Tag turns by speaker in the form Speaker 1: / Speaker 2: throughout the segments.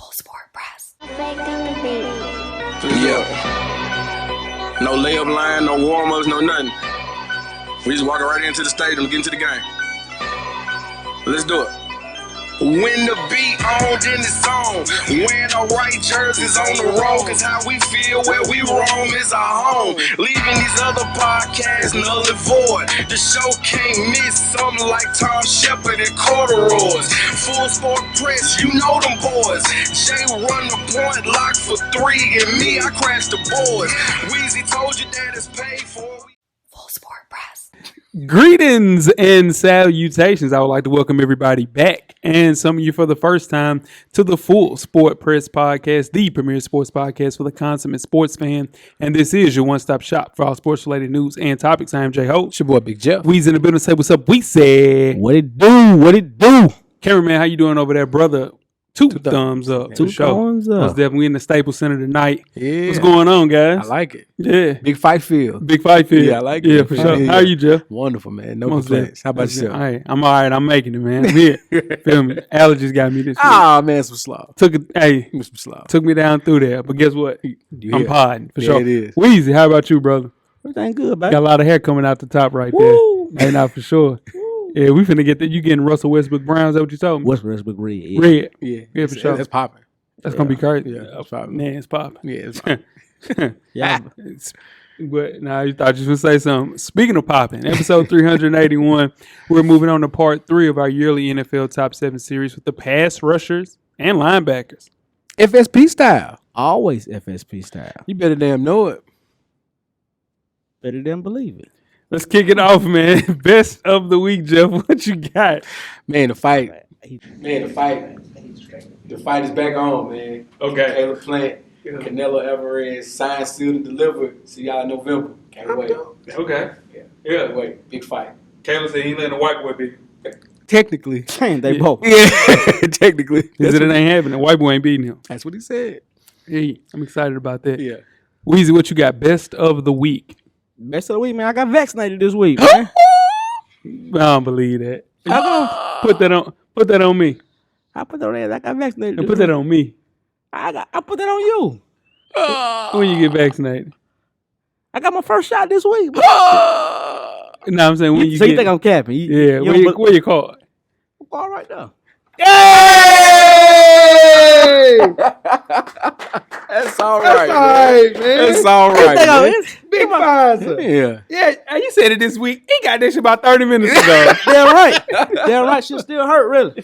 Speaker 1: Full Sport Press.
Speaker 2: Yeah. No layup line, no warm-ups, no nothing. We just walking right into the stadium, get into the game. Let's do it. When the beat on, then it's on. Wearing our right jerseys on the road, cause how we feel where we roam is our home. Leaving these other podcasts null and void. The show can't miss something like Tom Shepard and corduroys. Full Sport Press, you know them boys. Jay run the point, lock for three, and me, I crash the boards. Weezy told you that it's paid for.
Speaker 1: Full Sport Press.
Speaker 3: Greetings and salutations. I would like to welcome everybody back and some of you for the first time to the Full Sport Press podcast, the premier sports podcast for the consummate sports fan. And this is your one-stop shop for all sports-related news and topics. I am Jay Holt.
Speaker 4: It's your boy Big Jeff.
Speaker 3: Weezy in the building. Say what's up, Weezy.
Speaker 4: What it do? What it do?
Speaker 3: Cameraman, how you doing over there, brother? Two thumbs up.
Speaker 4: Two
Speaker 3: for sure.
Speaker 4: thumbs up.
Speaker 3: Most definitely in the Staples Center tonight.
Speaker 4: Yeah.
Speaker 3: What's going on, guys?
Speaker 4: I like it.
Speaker 3: Yeah.
Speaker 4: Big fight field.
Speaker 3: Big fight field.
Speaker 4: Yeah, I like it.
Speaker 3: Yeah, for sure.
Speaker 4: Yeah.
Speaker 3: How are you, Jeff?
Speaker 4: Wonderful, man. No
Speaker 3: Most
Speaker 4: complaints.
Speaker 3: definitely.
Speaker 4: How about yourself?
Speaker 3: All right. I'm all right. I'm making it, man. I'm here. Feel me? Allergies got me this week.
Speaker 4: Ah, man, some slaw.
Speaker 3: Took me down through there. But guess what? I'm podding for sure.
Speaker 4: It is.
Speaker 3: Weezy, how about you, brother?
Speaker 4: Everything good, baby.
Speaker 3: Got a lot of hair coming out the top right
Speaker 4: Woo.
Speaker 3: there. Ain't out for sure. Yeah, we finna get that. You getting Russell Westbrook Brown? Is that what you told me?
Speaker 5: Westbrook Red. Yeah.
Speaker 3: Red.
Speaker 4: Yeah,
Speaker 3: for sure.
Speaker 4: That's popping.
Speaker 3: That's gonna be crazy.
Speaker 4: Yeah, that's popping.
Speaker 3: Man, it's popping.
Speaker 4: Yeah, it's popping.
Speaker 5: Yeah.
Speaker 3: But now you thought you was gonna say something. Speaking of popping, episode 381, we're moving on to part 3 of our yearly NFL Top 7 series with the Pass Rushers and Linebackers.
Speaker 4: FSP style.
Speaker 5: Always FSP style.
Speaker 4: You better damn know it.
Speaker 5: Better than believe it.
Speaker 3: Let's kick it off, man. Best of the week, Jeff. What you got?
Speaker 4: Man, the fight. The fight is back on, man.
Speaker 3: Okay.
Speaker 4: Caleb Plant, Canelo Alvarez, signed, sealed, and delivered. See y'all in November. Can't wait.
Speaker 3: Okay.
Speaker 4: Yeah. Can't wait. Big fight.
Speaker 3: Caleb said he ain't letting the white boy be.
Speaker 4: Technically.
Speaker 5: They both.
Speaker 4: Yeah, technically.
Speaker 3: He said it ain't happening. The white boy ain't beating him.
Speaker 4: That's what he said.
Speaker 3: Hey, I'm excited about that.
Speaker 4: Yeah.
Speaker 3: Weezy, what you got? Best of the week.
Speaker 5: Best of the week, man. I got vaccinated this week, man.
Speaker 3: I don't believe that. Put that on me.
Speaker 5: I put that on there. I got vaccinated.
Speaker 3: And
Speaker 5: this
Speaker 3: put that
Speaker 5: week.
Speaker 3: on me.
Speaker 5: I put that on you.
Speaker 3: When you get vaccinated.
Speaker 5: I got my first shot this week.
Speaker 3: No, I'm saying when you
Speaker 5: So
Speaker 3: get.
Speaker 5: you think I'm capping?
Speaker 3: Yeah, where you call it?
Speaker 5: All right now.
Speaker 4: That's all right, man. That's all right, man.
Speaker 3: Big Pfizer.
Speaker 4: Yeah.
Speaker 3: Yeah, you said it this week. He got that shit about 30 minutes ago.
Speaker 5: Damn right. Damn right. Shit still hurt, really.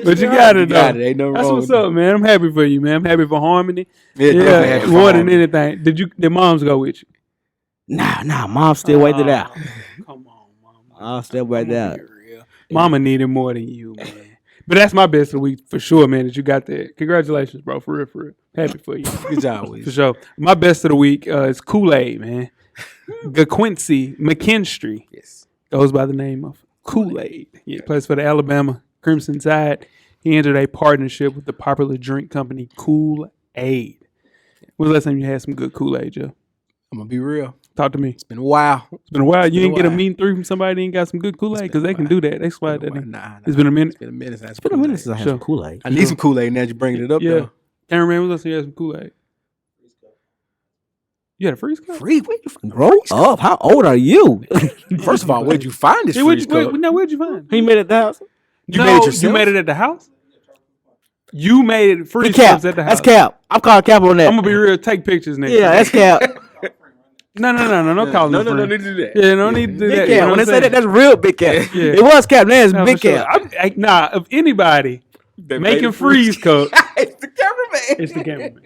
Speaker 3: But you got it, though.
Speaker 4: Got it. Ain't no
Speaker 3: That's
Speaker 4: wrong
Speaker 3: what's
Speaker 4: with
Speaker 3: up, man. I'm happy for you, man. I'm happy for Harmony.
Speaker 4: Yeah, definitely happy for
Speaker 3: more than
Speaker 4: Harmony.
Speaker 3: anything. Did moms go with you?
Speaker 5: Nah. Mom still waited out.
Speaker 3: Come on, Mama.
Speaker 5: I'll still waited out.
Speaker 3: Mama needed more than you, man. But that's my best of the week for sure, man, that you got that. Congratulations, bro. For real. Happy for you.
Speaker 4: Good job, Weezy.
Speaker 3: For sure. My best of the week is Kool-Aid, man. Quincy McKinstry goes by the name of Kool-Aid. He plays for the Alabama Crimson Tide. He entered a partnership with the popular drink company Kool-Aid. When's the last time you had some good Kool-Aid, Joe?
Speaker 4: I'm going to be real.
Speaker 3: Talk to me.
Speaker 4: It's been a while.
Speaker 3: It's been a while. You
Speaker 4: been
Speaker 3: didn't
Speaker 4: a
Speaker 3: get a
Speaker 4: while.
Speaker 3: mean 3 from somebody that ain't got some good Kool-Aid because they can do that. They slide that in.
Speaker 4: Nah.
Speaker 3: It's been a minute.
Speaker 4: It's been a minute since
Speaker 5: It's been a minute since I had
Speaker 3: Sure.
Speaker 5: some Kool-Aid.
Speaker 4: I need some Kool-Aid now that you're bringing it up,
Speaker 3: Yeah.
Speaker 4: though.
Speaker 3: Can't remember when you had some Kool-Aid. You had a freeze cup?
Speaker 4: Free? Where you find
Speaker 5: Grow up. How old are you?
Speaker 4: First of all, where'd you find this
Speaker 3: Yeah,
Speaker 4: freeze cup?
Speaker 3: where'd you find it?
Speaker 5: He made it at the house.
Speaker 4: You made it yourself?
Speaker 3: You made it at the house? You made it freeze
Speaker 5: Cap.
Speaker 3: cups at the house.
Speaker 5: That's Cap. I'm calling Cap on that.
Speaker 3: I'm going to be real. Take pictures next
Speaker 5: Yeah,
Speaker 3: time.
Speaker 5: that's Cap.
Speaker 3: No. Call
Speaker 4: No,
Speaker 3: him friend.
Speaker 4: need to do that.
Speaker 3: Yeah, no need to do that.
Speaker 5: Big
Speaker 3: You know
Speaker 5: Cap.
Speaker 3: what
Speaker 5: When
Speaker 3: I'm
Speaker 5: they say that,
Speaker 3: saying?
Speaker 5: that's real Big Cap.
Speaker 3: Yeah.
Speaker 5: It was Cap. Now it's
Speaker 3: No,
Speaker 5: Big
Speaker 3: for sure.
Speaker 5: Cap.
Speaker 3: If anybody making freeze cups,
Speaker 4: It's the cameraman.
Speaker 3: it's the cameraman.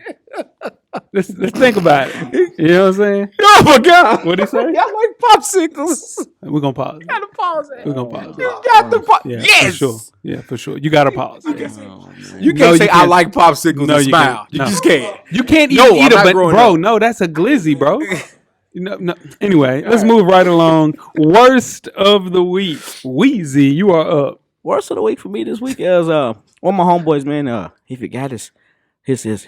Speaker 3: Let's think about it. You know what I'm saying?
Speaker 4: Oh, my God.
Speaker 3: What'd he say?
Speaker 4: Y'all like popsicles.
Speaker 3: We're going to pause.
Speaker 4: Gotta pause it.
Speaker 3: We're going to pause.
Speaker 4: You got the pause.
Speaker 3: Yeah,
Speaker 4: Yes.
Speaker 3: for sure. Yeah, for sure. You got to pause.
Speaker 4: You
Speaker 3: No,
Speaker 4: can't
Speaker 3: you
Speaker 4: say I
Speaker 3: can't.
Speaker 4: like popsicles
Speaker 3: No,
Speaker 4: and
Speaker 3: you
Speaker 4: smile.
Speaker 3: can't.
Speaker 4: You
Speaker 3: No.
Speaker 4: just can't.
Speaker 3: You can't
Speaker 4: No,
Speaker 3: eat
Speaker 4: I'm
Speaker 3: it,
Speaker 4: not
Speaker 3: but
Speaker 4: growing
Speaker 3: bro,
Speaker 4: up.
Speaker 3: no, that's a glizzy, bro. No. Anyway, let's move right along. Worst of the week. Weezy, you are up.
Speaker 5: Worst of the week for me this week is one of my homeboys, man. He forgot his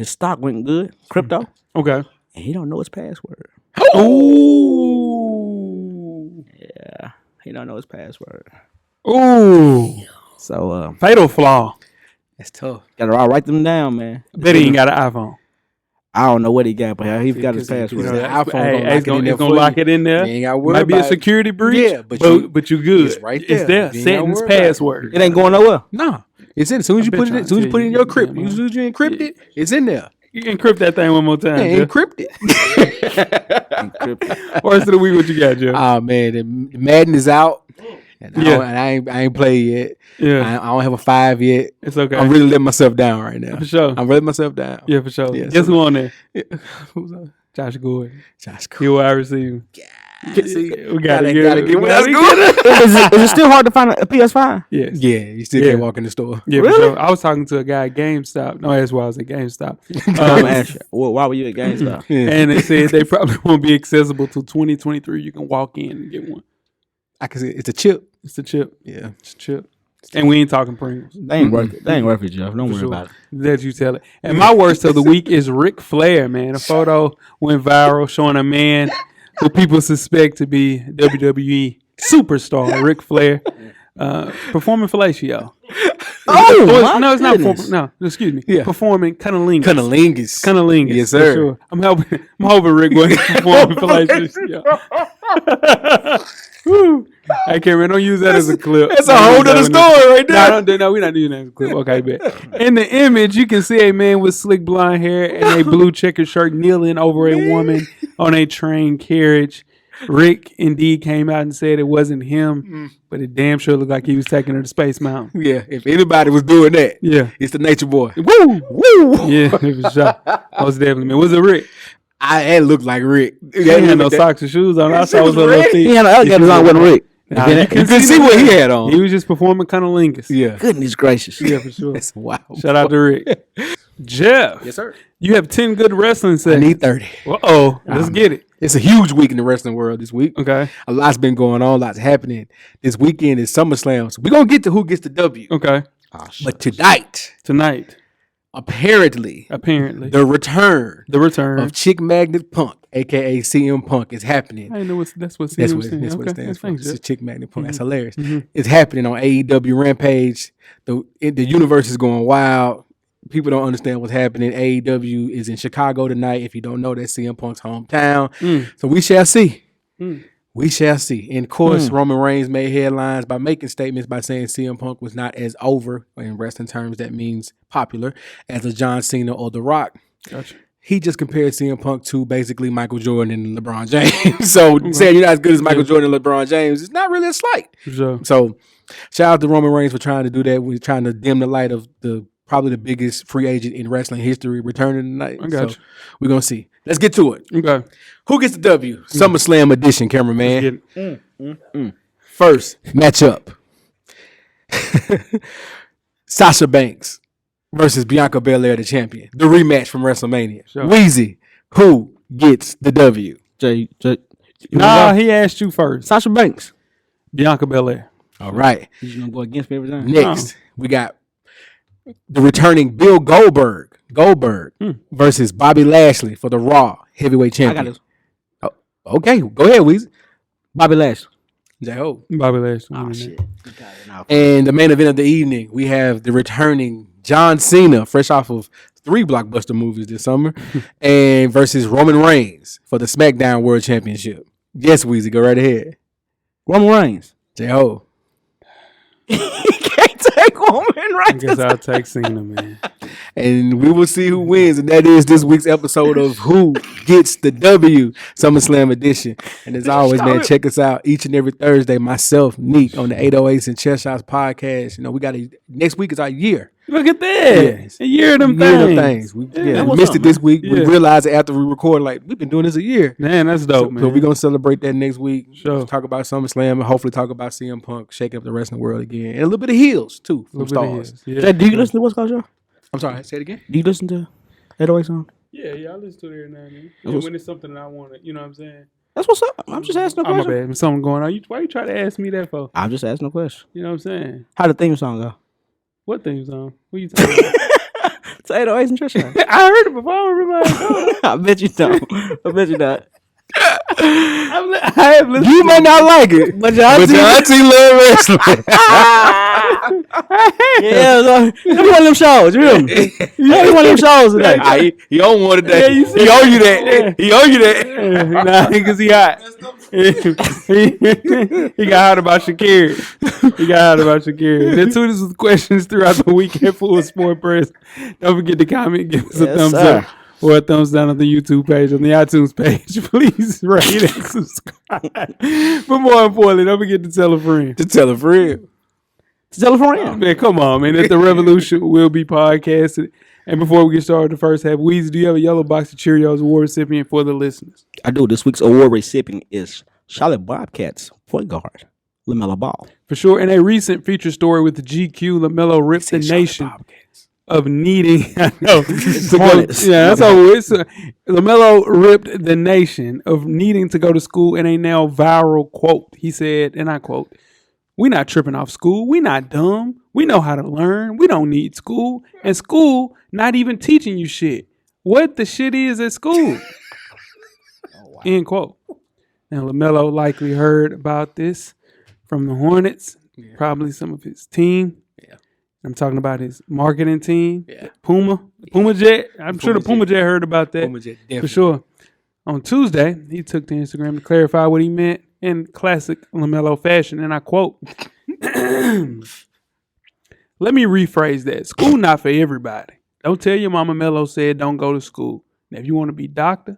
Speaker 5: stock went good, crypto,
Speaker 3: Okay.
Speaker 5: and he don't know his password.
Speaker 3: Ooh.
Speaker 5: Yeah, he don't know his password.
Speaker 3: Ooh.
Speaker 5: So
Speaker 3: Fatal flaw.
Speaker 6: That's tough.
Speaker 5: Gotta write them down, man.
Speaker 3: Bet he ain't got an iPhone.
Speaker 5: I don't know what he got, but he got his password.
Speaker 6: You know, the iPhone
Speaker 3: It's gonna lock it in there.
Speaker 6: You ain't got to worry
Speaker 3: Might be a
Speaker 6: about it.
Speaker 3: security breach,
Speaker 6: Yeah,
Speaker 3: but you good.
Speaker 6: It's right
Speaker 3: It's
Speaker 6: there.
Speaker 3: there.
Speaker 6: You ain't gotta
Speaker 3: Sentence
Speaker 6: worry about it.
Speaker 3: password.
Speaker 5: It ain't going nowhere.
Speaker 6: No, it's in. As soon as you put it, as soon as you put it in your crypt, as soon as you encrypt it, it's in there.
Speaker 3: You encrypt that thing one more time.
Speaker 6: Yeah,
Speaker 3: Jeff.
Speaker 6: encrypt it.
Speaker 3: Worst of the week, what you got, Jeff?
Speaker 6: Oh man, the Madden is out. And I ain't played yet.
Speaker 3: Yeah.
Speaker 6: I don't have a 5 yet.
Speaker 3: It's okay.
Speaker 6: I'm really letting myself down right now.
Speaker 3: For sure.
Speaker 6: I'm letting myself down.
Speaker 3: Yeah, for sure.
Speaker 6: Yeah,
Speaker 3: Guess
Speaker 6: so-
Speaker 3: who on there?
Speaker 6: Who's on?
Speaker 3: Josh Gordon.
Speaker 6: Josh
Speaker 3: He wide receiver.
Speaker 6: See,
Speaker 3: We gotta get
Speaker 6: gotta
Speaker 3: it.
Speaker 6: get
Speaker 3: We
Speaker 6: what
Speaker 3: gotta
Speaker 6: that's good.
Speaker 5: Is it still hard to find a PS5?
Speaker 3: Yes.
Speaker 6: Yeah, you still
Speaker 3: Yeah.
Speaker 6: can't walk in the store.
Speaker 3: Yeah, for sure. I was talking to a guy at GameStop. No, that's why I was at GameStop.
Speaker 5: I'm asking. Well, why were you at GameStop?
Speaker 3: And they said they probably won't be accessible till 2023. You can walk in and get one.
Speaker 6: I can see it's a chip.
Speaker 3: It's a chip.
Speaker 6: Yeah.
Speaker 3: It's a chip. And we ain't talking Pringles.
Speaker 5: They ain't worth it. They ain't worth it, Jeff. Don't worry
Speaker 3: Sure.
Speaker 5: about it.
Speaker 3: That you tell it. And my worst of the week is Ric Flair, man. A photo went viral showing a man who people suspect to be WWE superstar Ric Flair performing fellatio. No, it's not. No, excuse me.
Speaker 6: Yeah.
Speaker 3: Performing cunnilingus.
Speaker 6: Cunnilingus.
Speaker 3: Cunnilingus.
Speaker 6: Yes,
Speaker 3: for
Speaker 6: sir.
Speaker 3: Sure. I'm hoping Rick wasn't performing fellatio. Woo. Hey, Cameron, don't use that as a clip.
Speaker 6: That's a whole other story right there.
Speaker 3: No, we're not using that as a clip. Okay, bet. In the image, you can see a man with slick blonde hair and a blue checkered shirt kneeling over a woman on a train carriage. Rick indeed came out and said it wasn't him, but it damn sure looked like he was taking her to Space Mountain.
Speaker 6: Yeah, if anybody was doing that,
Speaker 3: Yeah.
Speaker 6: it's the Nature Boy.
Speaker 3: Woo! Woo! Yeah, it was shot. Most definitely, man. Was it Rick?
Speaker 6: It looked like Rick.
Speaker 3: He had no socks or shoes on. I saw his little feet.
Speaker 5: He had no alligators on with Rick.
Speaker 3: Nah,
Speaker 6: You can see what he had on.
Speaker 3: He was just performing cunnilingus.
Speaker 6: Yeah.
Speaker 5: Goodness gracious.
Speaker 3: Yeah, for sure.
Speaker 6: That's wild.
Speaker 3: Shout out to Rick. Jeff.
Speaker 6: Yes, sir.
Speaker 3: You have 10 good wrestling
Speaker 6: I
Speaker 3: segments.
Speaker 6: need 30.
Speaker 3: Uh-oh. Let's get it.
Speaker 6: It's a huge week in the wrestling world this week.
Speaker 3: Okay.
Speaker 6: A lot's been going on. Lots happening. This weekend is SummerSlam. So we're going to get to who gets the W.
Speaker 3: Okay.
Speaker 6: But tonight,
Speaker 3: Tonight,
Speaker 6: apparently,
Speaker 3: apparently,
Speaker 6: the return
Speaker 3: the return.
Speaker 6: of Chick Magnet Punk, a.k.a. CM Punk, is happening.
Speaker 3: I didn't know that's what
Speaker 6: That's
Speaker 3: CM
Speaker 6: what,
Speaker 3: stands
Speaker 6: that's what it
Speaker 3: okay.
Speaker 6: stands for.
Speaker 3: Thanks,
Speaker 6: It's a
Speaker 3: Jeff.
Speaker 6: Chick Magnet Punk. That's hilarious. It's happening on AEW Rampage. The universe is going wild. People don't understand what's happening. AEW is in Chicago tonight. If you don't know, that's CM Punk's hometown. So we shall see. We shall see. And of course, Roman Reigns made headlines by making statements by saying CM Punk was not as over, in wrestling terms, that means popular, as a John Cena or The Rock.
Speaker 3: Gotcha.
Speaker 6: He just compared CM Punk to basically Michael Jordan and LeBron James. So saying you're not as good as Michael Jordan and LeBron James is not really a slight.
Speaker 3: For sure.
Speaker 6: So shout out to Roman Reigns for trying to do that. We're trying to dim the light of probably the biggest free agent in wrestling history returning tonight.
Speaker 3: I got you.
Speaker 6: We're going to see. Let's get to it.
Speaker 3: Okay.
Speaker 6: Who gets the W? SummerSlam edition, cameraman.
Speaker 3: Get it.
Speaker 6: First matchup. Sasha Banks versus Bianca Belair, the champion. The rematch from WrestleMania.
Speaker 3: Sure.
Speaker 6: Weezy, who gets the W?
Speaker 5: Jay,
Speaker 3: Nah, he asked you first.
Speaker 5: Sasha Banks.
Speaker 3: Bianca Belair.
Speaker 6: All right.
Speaker 5: You just gonna go against me every time?
Speaker 6: Next, we got the returning Bill Goldberg versus Bobby Lashley for the Raw Heavyweight
Speaker 5: I
Speaker 6: Champion.
Speaker 5: got this.
Speaker 6: Okay, go ahead, Weezy.
Speaker 5: Bobby Lashley.
Speaker 6: J-Ho.
Speaker 3: Bobby Lashley.
Speaker 5: Oh shit.
Speaker 6: And the main event of the evening, we have the returning John Cena, fresh off of 3 blockbuster movies this summer, and versus Roman Reigns for the SmackDown World Championship. Yes, Weezy, go right ahead.
Speaker 5: Roman Reigns.
Speaker 6: J-Ho.
Speaker 5: Can't take Roman
Speaker 3: I guess I'll take Cena, man.
Speaker 6: And we will see who wins. And that is this week's episode of Who Gets the W, SummerSlam edition. And as always, man, check us out each and every Thursday. Myself, Neek, on the 808s and Chess Shots podcast. You know, we got next week is our year.
Speaker 3: Look at that.
Speaker 6: Yes.
Speaker 3: A year of them
Speaker 6: Year of
Speaker 3: things.
Speaker 6: We
Speaker 3: Yeah.
Speaker 6: we missed it this week. We
Speaker 3: Yeah.
Speaker 6: realized it after we recorded, like, we've been doing this a year.
Speaker 3: Man, that's dope, man.
Speaker 6: So we're going to celebrate that next week.
Speaker 3: Sure.
Speaker 6: Talk about SummerSlam and hopefully talk about CM Punk shaking up the wrestling world again. And a little bit of heels, too, from
Speaker 3: Little bit of
Speaker 6: Stars.
Speaker 3: his. Yeah.
Speaker 5: Jay, do you listen to what's called, Joe?
Speaker 6: I'm sorry, say it again.
Speaker 5: Do you listen to 808 song?
Speaker 3: Yeah, I listen to it every now and then.
Speaker 5: That's what's-
Speaker 3: When it's something that I want to, you know what I'm saying?
Speaker 5: That's what's up. I'm just asking a
Speaker 3: Oh, my
Speaker 5: question.
Speaker 3: bad. There's something going on. Why you try to ask me that for?
Speaker 5: I'm just asking a question.
Speaker 3: You know what I'm saying?
Speaker 5: How the theme song go?
Speaker 3: What theme song? What you talking about?
Speaker 5: It's 808s and Trish.
Speaker 3: I heard it before. I don't remember how it goes.
Speaker 5: I bet you don't. I bet you not.
Speaker 3: I have listened.
Speaker 6: You may not like it, but your auntie love wrestling.
Speaker 5: Yeah, let me one of them shows. You hear me? You only one of them shows today.
Speaker 6: He own one today.
Speaker 3: Yeah, you see
Speaker 6: he owe you that.
Speaker 3: Yeah.
Speaker 6: He owe you that.
Speaker 3: Nah, because he hot. He got hot about Shakira. Then tweet us with questions throughout the weekend for Sport Press. Don't forget to comment, give us a thumbs up or a thumbs down on the YouTube page, on the iTunes page. Please rate and subscribe. But more importantly, don't forget to tell a friend.
Speaker 6: Tell a friend.
Speaker 5: Tell a friend.
Speaker 3: Man, come on, man. At the Revolution will be podcasted. And before we get started, the first half, Weezy, do you have a yellow box of Cheerios award recipient for the listeners?
Speaker 5: I do. This week's award recipient is Charlotte Bobcats point guard Lamelo Ball.
Speaker 3: For sure. In a recent feature story with the GQ, Lamelo ripped the nation of needing. I know. That's all. Lamelo ripped the nation of needing to go to school in a now viral quote. He said, and I quote, "We not tripping off school. We not dumb. We know how to learn. We don't need school. And school not even teaching you shit. What the shit is at school." Wow. End quote. Now, LaMelo likely heard about this from the Hornets, probably some of his team. Yeah. I'm talking about his marketing team, Puma Jet. I'm sure the Puma Jet heard about that. Puma Jet, definitely. For sure. On Tuesday, he took to Instagram to clarify what he meant in classic LaMelo fashion, and I quote, "Let me rephrase that. School not for everybody. Don't tell your mama Melo said don't go to school. Now, if you want to be doctor,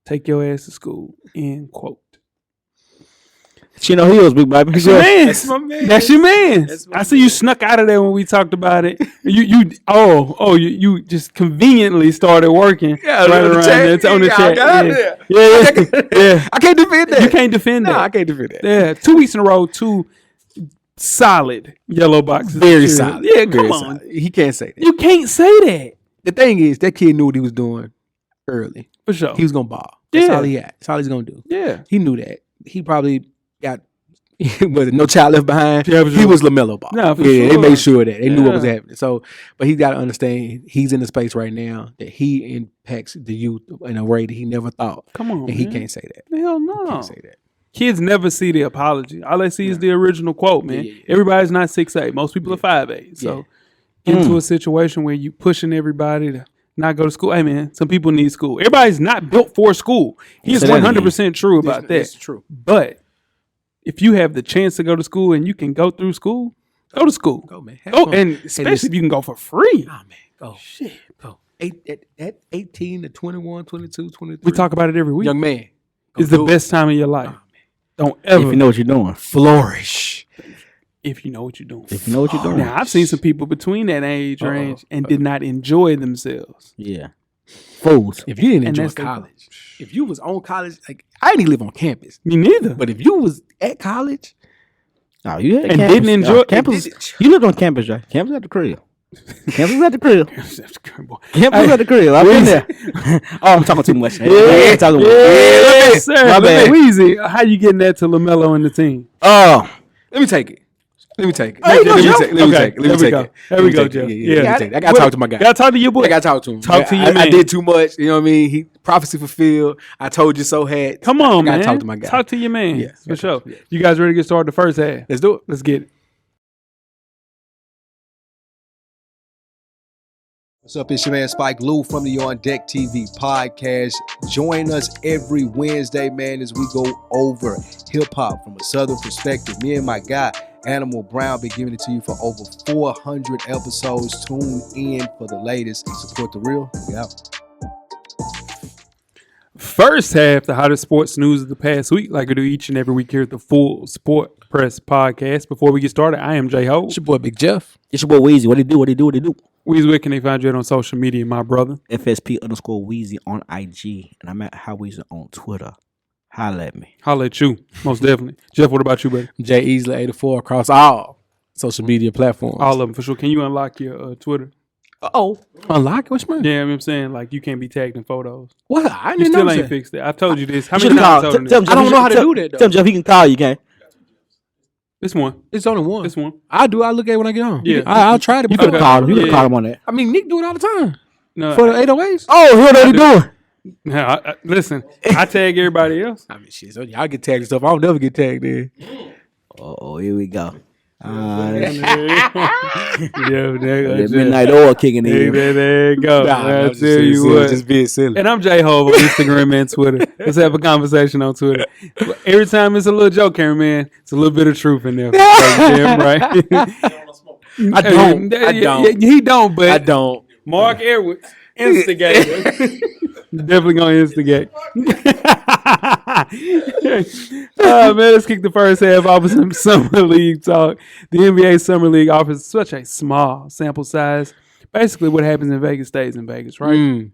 Speaker 3: take your ass to school." End quote.
Speaker 5: You know, he was big baby.
Speaker 3: That's your man. That's your man. I see you snuck out of there when we talked about it. You just conveniently started working right around there on the chat. Yeah.
Speaker 6: I can't defend that.
Speaker 3: You can't defend that.
Speaker 6: No, I can't defend that.
Speaker 3: Yeah, 2 weeks in a row, 2 solid yellow boxes.
Speaker 6: Very solid.
Speaker 3: Yeah, come on.
Speaker 6: Solid. He can't say that.
Speaker 3: You can't say that.
Speaker 6: The thing is, that kid knew what he was doing early.
Speaker 3: For sure.
Speaker 6: He was going to ball. That's all he had. That's all he's going to do.
Speaker 3: Yeah.
Speaker 6: He knew that. He probably got no child left behind.
Speaker 3: Yeah,
Speaker 6: he was LaMelo Ball.
Speaker 3: No, for
Speaker 6: sure. They made sure that. They knew what was happening. So, but he's got to understand he's in the space right now that he impacts the youth in a way that he never thought.
Speaker 3: Come on,
Speaker 6: and he can't say that.
Speaker 3: Hell no.
Speaker 6: He can't say that.
Speaker 3: Kids never see the apology. All they see is the original quote, man. Yeah. Everybody's not 6'8". Most people are 5'8". So get into a situation where you pushing everybody to not go to school. Hey, man, some people need school. Everybody's not built for school. He is 100% true about that. That's
Speaker 6: true.
Speaker 3: But if you have the chance to go to school and you can go through school, go to school.
Speaker 6: Go, man.
Speaker 3: And especially if you can go for free.
Speaker 6: Oh, man. Go. Shit. Go. At 18 to 21, 22, 23.
Speaker 3: We talk about it every week.
Speaker 6: Young man.
Speaker 3: It's the best time of your life. Oh, don't ever.
Speaker 5: If you know what you're doing.
Speaker 6: Flourish.
Speaker 3: If you know what you're doing.
Speaker 5: If you know what you're doing.
Speaker 3: Now, I've seen some people between that age range and did not enjoy themselves.
Speaker 5: Yeah. Fools.
Speaker 6: If you didn't enjoy college, if you was on college, like I didn't live on campus.
Speaker 3: Me neither.
Speaker 6: But if you was at college,
Speaker 5: you had
Speaker 3: and campus. Didn't enjoy
Speaker 5: campus. You lived on campus, right? Campus at the crib. Campus at the crib. Campus at the crib. I've been there. Oh, I'm talking too much.
Speaker 3: Yes, sir. My bad. Weezy, how you getting that to LaMelo and the team?
Speaker 6: Oh, let me take it. Let me take it. Let me take it.
Speaker 3: There we go, Joe. Yeah.
Speaker 6: I got to talk to my guy.
Speaker 3: Got to talk to your boy.
Speaker 6: I got to talk to him.
Speaker 3: Talk to your man.
Speaker 6: I did too much. You know what I mean? He prophecy fulfilled. I told you so. Had
Speaker 3: come on, man.
Speaker 6: I got to talk to my guy.
Speaker 3: Talk to your man.
Speaker 6: Yeah,
Speaker 3: for sure. You guys ready to get started the first half?
Speaker 6: Let's do it.
Speaker 3: Let's get it.
Speaker 7: What's up? It's your man Spike Lou from the On Deck TV podcast. Join us every Wednesday, man, as we go over hip-hop from a Southern perspective. Me and my guy, Animal Brown, been giving it to you for over 400 episodes. Tune in for the latest and support the real. We out.
Speaker 3: First half, the hottest sports news of the past week, like we do each and every week here at the Full Sport Press podcast. Before we get started, I am J Ho.
Speaker 6: It's your boy Big Jeff.
Speaker 5: It's your boy Weezy. What do you do?
Speaker 3: Weezy, where can they find you on social media, my brother?
Speaker 5: FSP_Weezy on IG, and I'm at How Weezy on Twitter. Holla at me.
Speaker 3: Holla at you, most definitely. Jeff, what about you, buddy?
Speaker 6: J Easley 84 across all social media platforms.
Speaker 3: All of them, for sure. Can you unlock your Twitter?
Speaker 6: Unlock it? What's mine?
Speaker 3: Yeah, I'm saying, like, you can't be tagged in photos.
Speaker 6: What? I
Speaker 3: You
Speaker 6: didn't
Speaker 3: still
Speaker 6: know
Speaker 3: ain't
Speaker 6: that.
Speaker 3: fixed it. I've told you this. How many times I told him this?
Speaker 6: I don't know how to do that, though.
Speaker 5: Tell Jeff he can call you, gang.
Speaker 3: This one.
Speaker 6: It's only one.
Speaker 3: This one.
Speaker 6: I look at it when I get on.
Speaker 3: Yeah.
Speaker 6: I'll try to.
Speaker 5: You could have called him. You could have called him on that.
Speaker 6: I mean, Nick do it all the time.
Speaker 3: No,
Speaker 6: For the 808s.
Speaker 5: Oh, what are you doing?
Speaker 3: Listen, I tag everybody else.
Speaker 6: I mean, shit. So y'all get tagged and stuff. I'll never get tagged in.
Speaker 5: Oh, here we go.
Speaker 3: Yeah,
Speaker 5: Midnight oil kicking in.
Speaker 3: there you go.
Speaker 6: Nah,
Speaker 3: I tell you what.
Speaker 6: just being silly.
Speaker 3: And I'm J-Hove on Instagram and Twitter. Let's have a conversation on Twitter. Every time it's a little joke, cameraman, it's a little bit of truth in there. Damn right.
Speaker 6: I don't.
Speaker 3: He don't, but
Speaker 6: I don't.
Speaker 3: Mark Edwards, instigator. Definitely gonna instigate. Man, let's kick the first half off with some summer league talk. The NBA Summer League offers such a small sample size. Basically, what happens in Vegas stays in Vegas, right?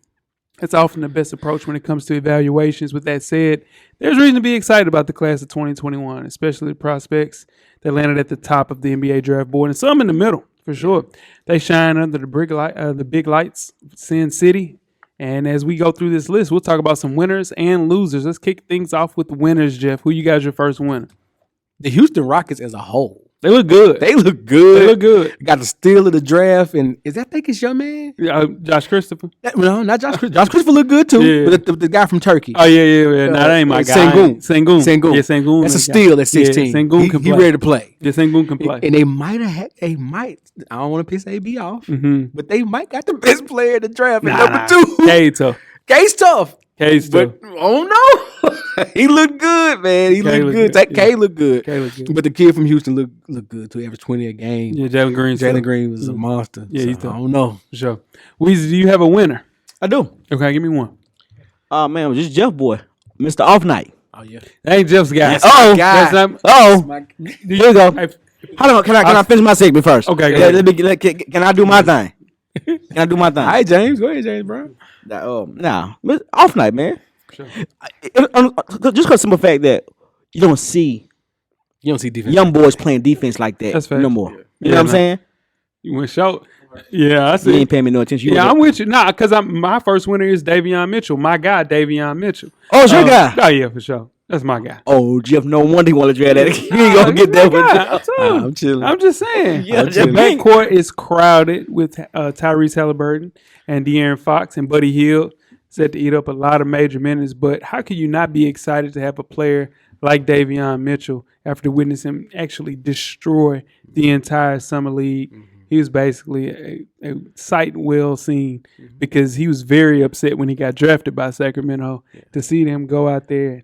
Speaker 3: It's often the best approach when it comes to evaluations. With that said, there's reason to be excited about the class of 2021, especially the prospects that landed at the top of the NBA draft board and some in the middle, for sure. They shine under the big lights, Sin City. And as we go through this list, we'll talk about some winners and losers. Let's kick things off with the winners, Jeff. Who you guys your first winner?
Speaker 6: The Houston Rockets as a whole.
Speaker 3: They look good.
Speaker 6: They look good.
Speaker 3: They look good.
Speaker 6: Got the steal of the draft, and is that think it's your man?
Speaker 3: Josh Christopher.
Speaker 6: No, not Josh Christopher. Josh Christopher look good too.
Speaker 3: Yeah.
Speaker 6: But the guy from Turkey.
Speaker 3: Oh, yeah. No, that ain't my guy.
Speaker 6: Sengun.
Speaker 3: Yeah, Sengun.
Speaker 6: That's a steal at 16.
Speaker 3: Yeah, Sengun can
Speaker 6: He
Speaker 3: play.
Speaker 6: ready to play.
Speaker 3: Yeah, Sengun can play.
Speaker 6: And they might have I don't want to piss AB off,
Speaker 3: Mm-hmm.
Speaker 6: but they might got the best player in the draft at number 2.
Speaker 3: K-tough.
Speaker 6: K's tough.
Speaker 3: K-tough.
Speaker 6: But oh no, he looked good, man. He
Speaker 3: K
Speaker 6: looked
Speaker 3: look
Speaker 6: good.
Speaker 3: good.
Speaker 6: K looked good.
Speaker 3: K look good.
Speaker 6: But the kid from Houston looked good too. Averaged 20 a game.
Speaker 3: Yeah, Jalen Green.
Speaker 6: Jalen Green was a monster.
Speaker 3: Yeah,
Speaker 6: so
Speaker 3: he's
Speaker 6: I
Speaker 3: tough.
Speaker 6: don't know.
Speaker 3: For sure. Weezy, do you have a winner?
Speaker 5: I do.
Speaker 3: Okay, give me one.
Speaker 5: Oh, man, just Jeff Boy. Mr. Off Night.
Speaker 6: Oh yeah.
Speaker 3: That ain't Jeff's guy.
Speaker 6: That's my guy.
Speaker 3: That's not.
Speaker 5: Here you go.
Speaker 3: Hey,
Speaker 5: Hold on. Can I finish my segment first?
Speaker 3: Okay, go
Speaker 5: Can I do my thing? Can I do my thing?
Speaker 6: All right, James. Go ahead, James Brown.
Speaker 5: Off Night, man.
Speaker 3: Sure.
Speaker 5: Just because simple fact that you don't see
Speaker 6: You don't see defense.
Speaker 5: young boys playing defense like that
Speaker 3: That's fair.
Speaker 5: no more.
Speaker 3: Yeah,
Speaker 5: You know what I'm
Speaker 3: man.
Speaker 5: saying?
Speaker 3: You went short. Yeah, I
Speaker 5: You
Speaker 3: see.
Speaker 5: ain't paying me no attention.
Speaker 3: Yeah, I'm with you. Nah, because my first winner is Davion Mitchell. My guy, Davion Mitchell.
Speaker 5: Oh, it's your guy.
Speaker 3: Oh, yeah, for sure. That's my guy.
Speaker 5: Oh, Jeff, no wonder he want to draft that. You ain't gonna get that one.
Speaker 6: I'm chilling.
Speaker 3: I'm just saying.
Speaker 5: Yeah,
Speaker 3: The
Speaker 5: Jeff Green.
Speaker 3: backcourt is crowded with Tyrese Halliburton and De'Aaron Fox and Buddy Hield set to eat up a lot of major minutes. But how can you not be excited to have a player like Davion Mitchell after witnessing him actually destroy the entire summer league? He was basically a sight well seen because he was very upset when he got drafted by Sacramento to see them go out there.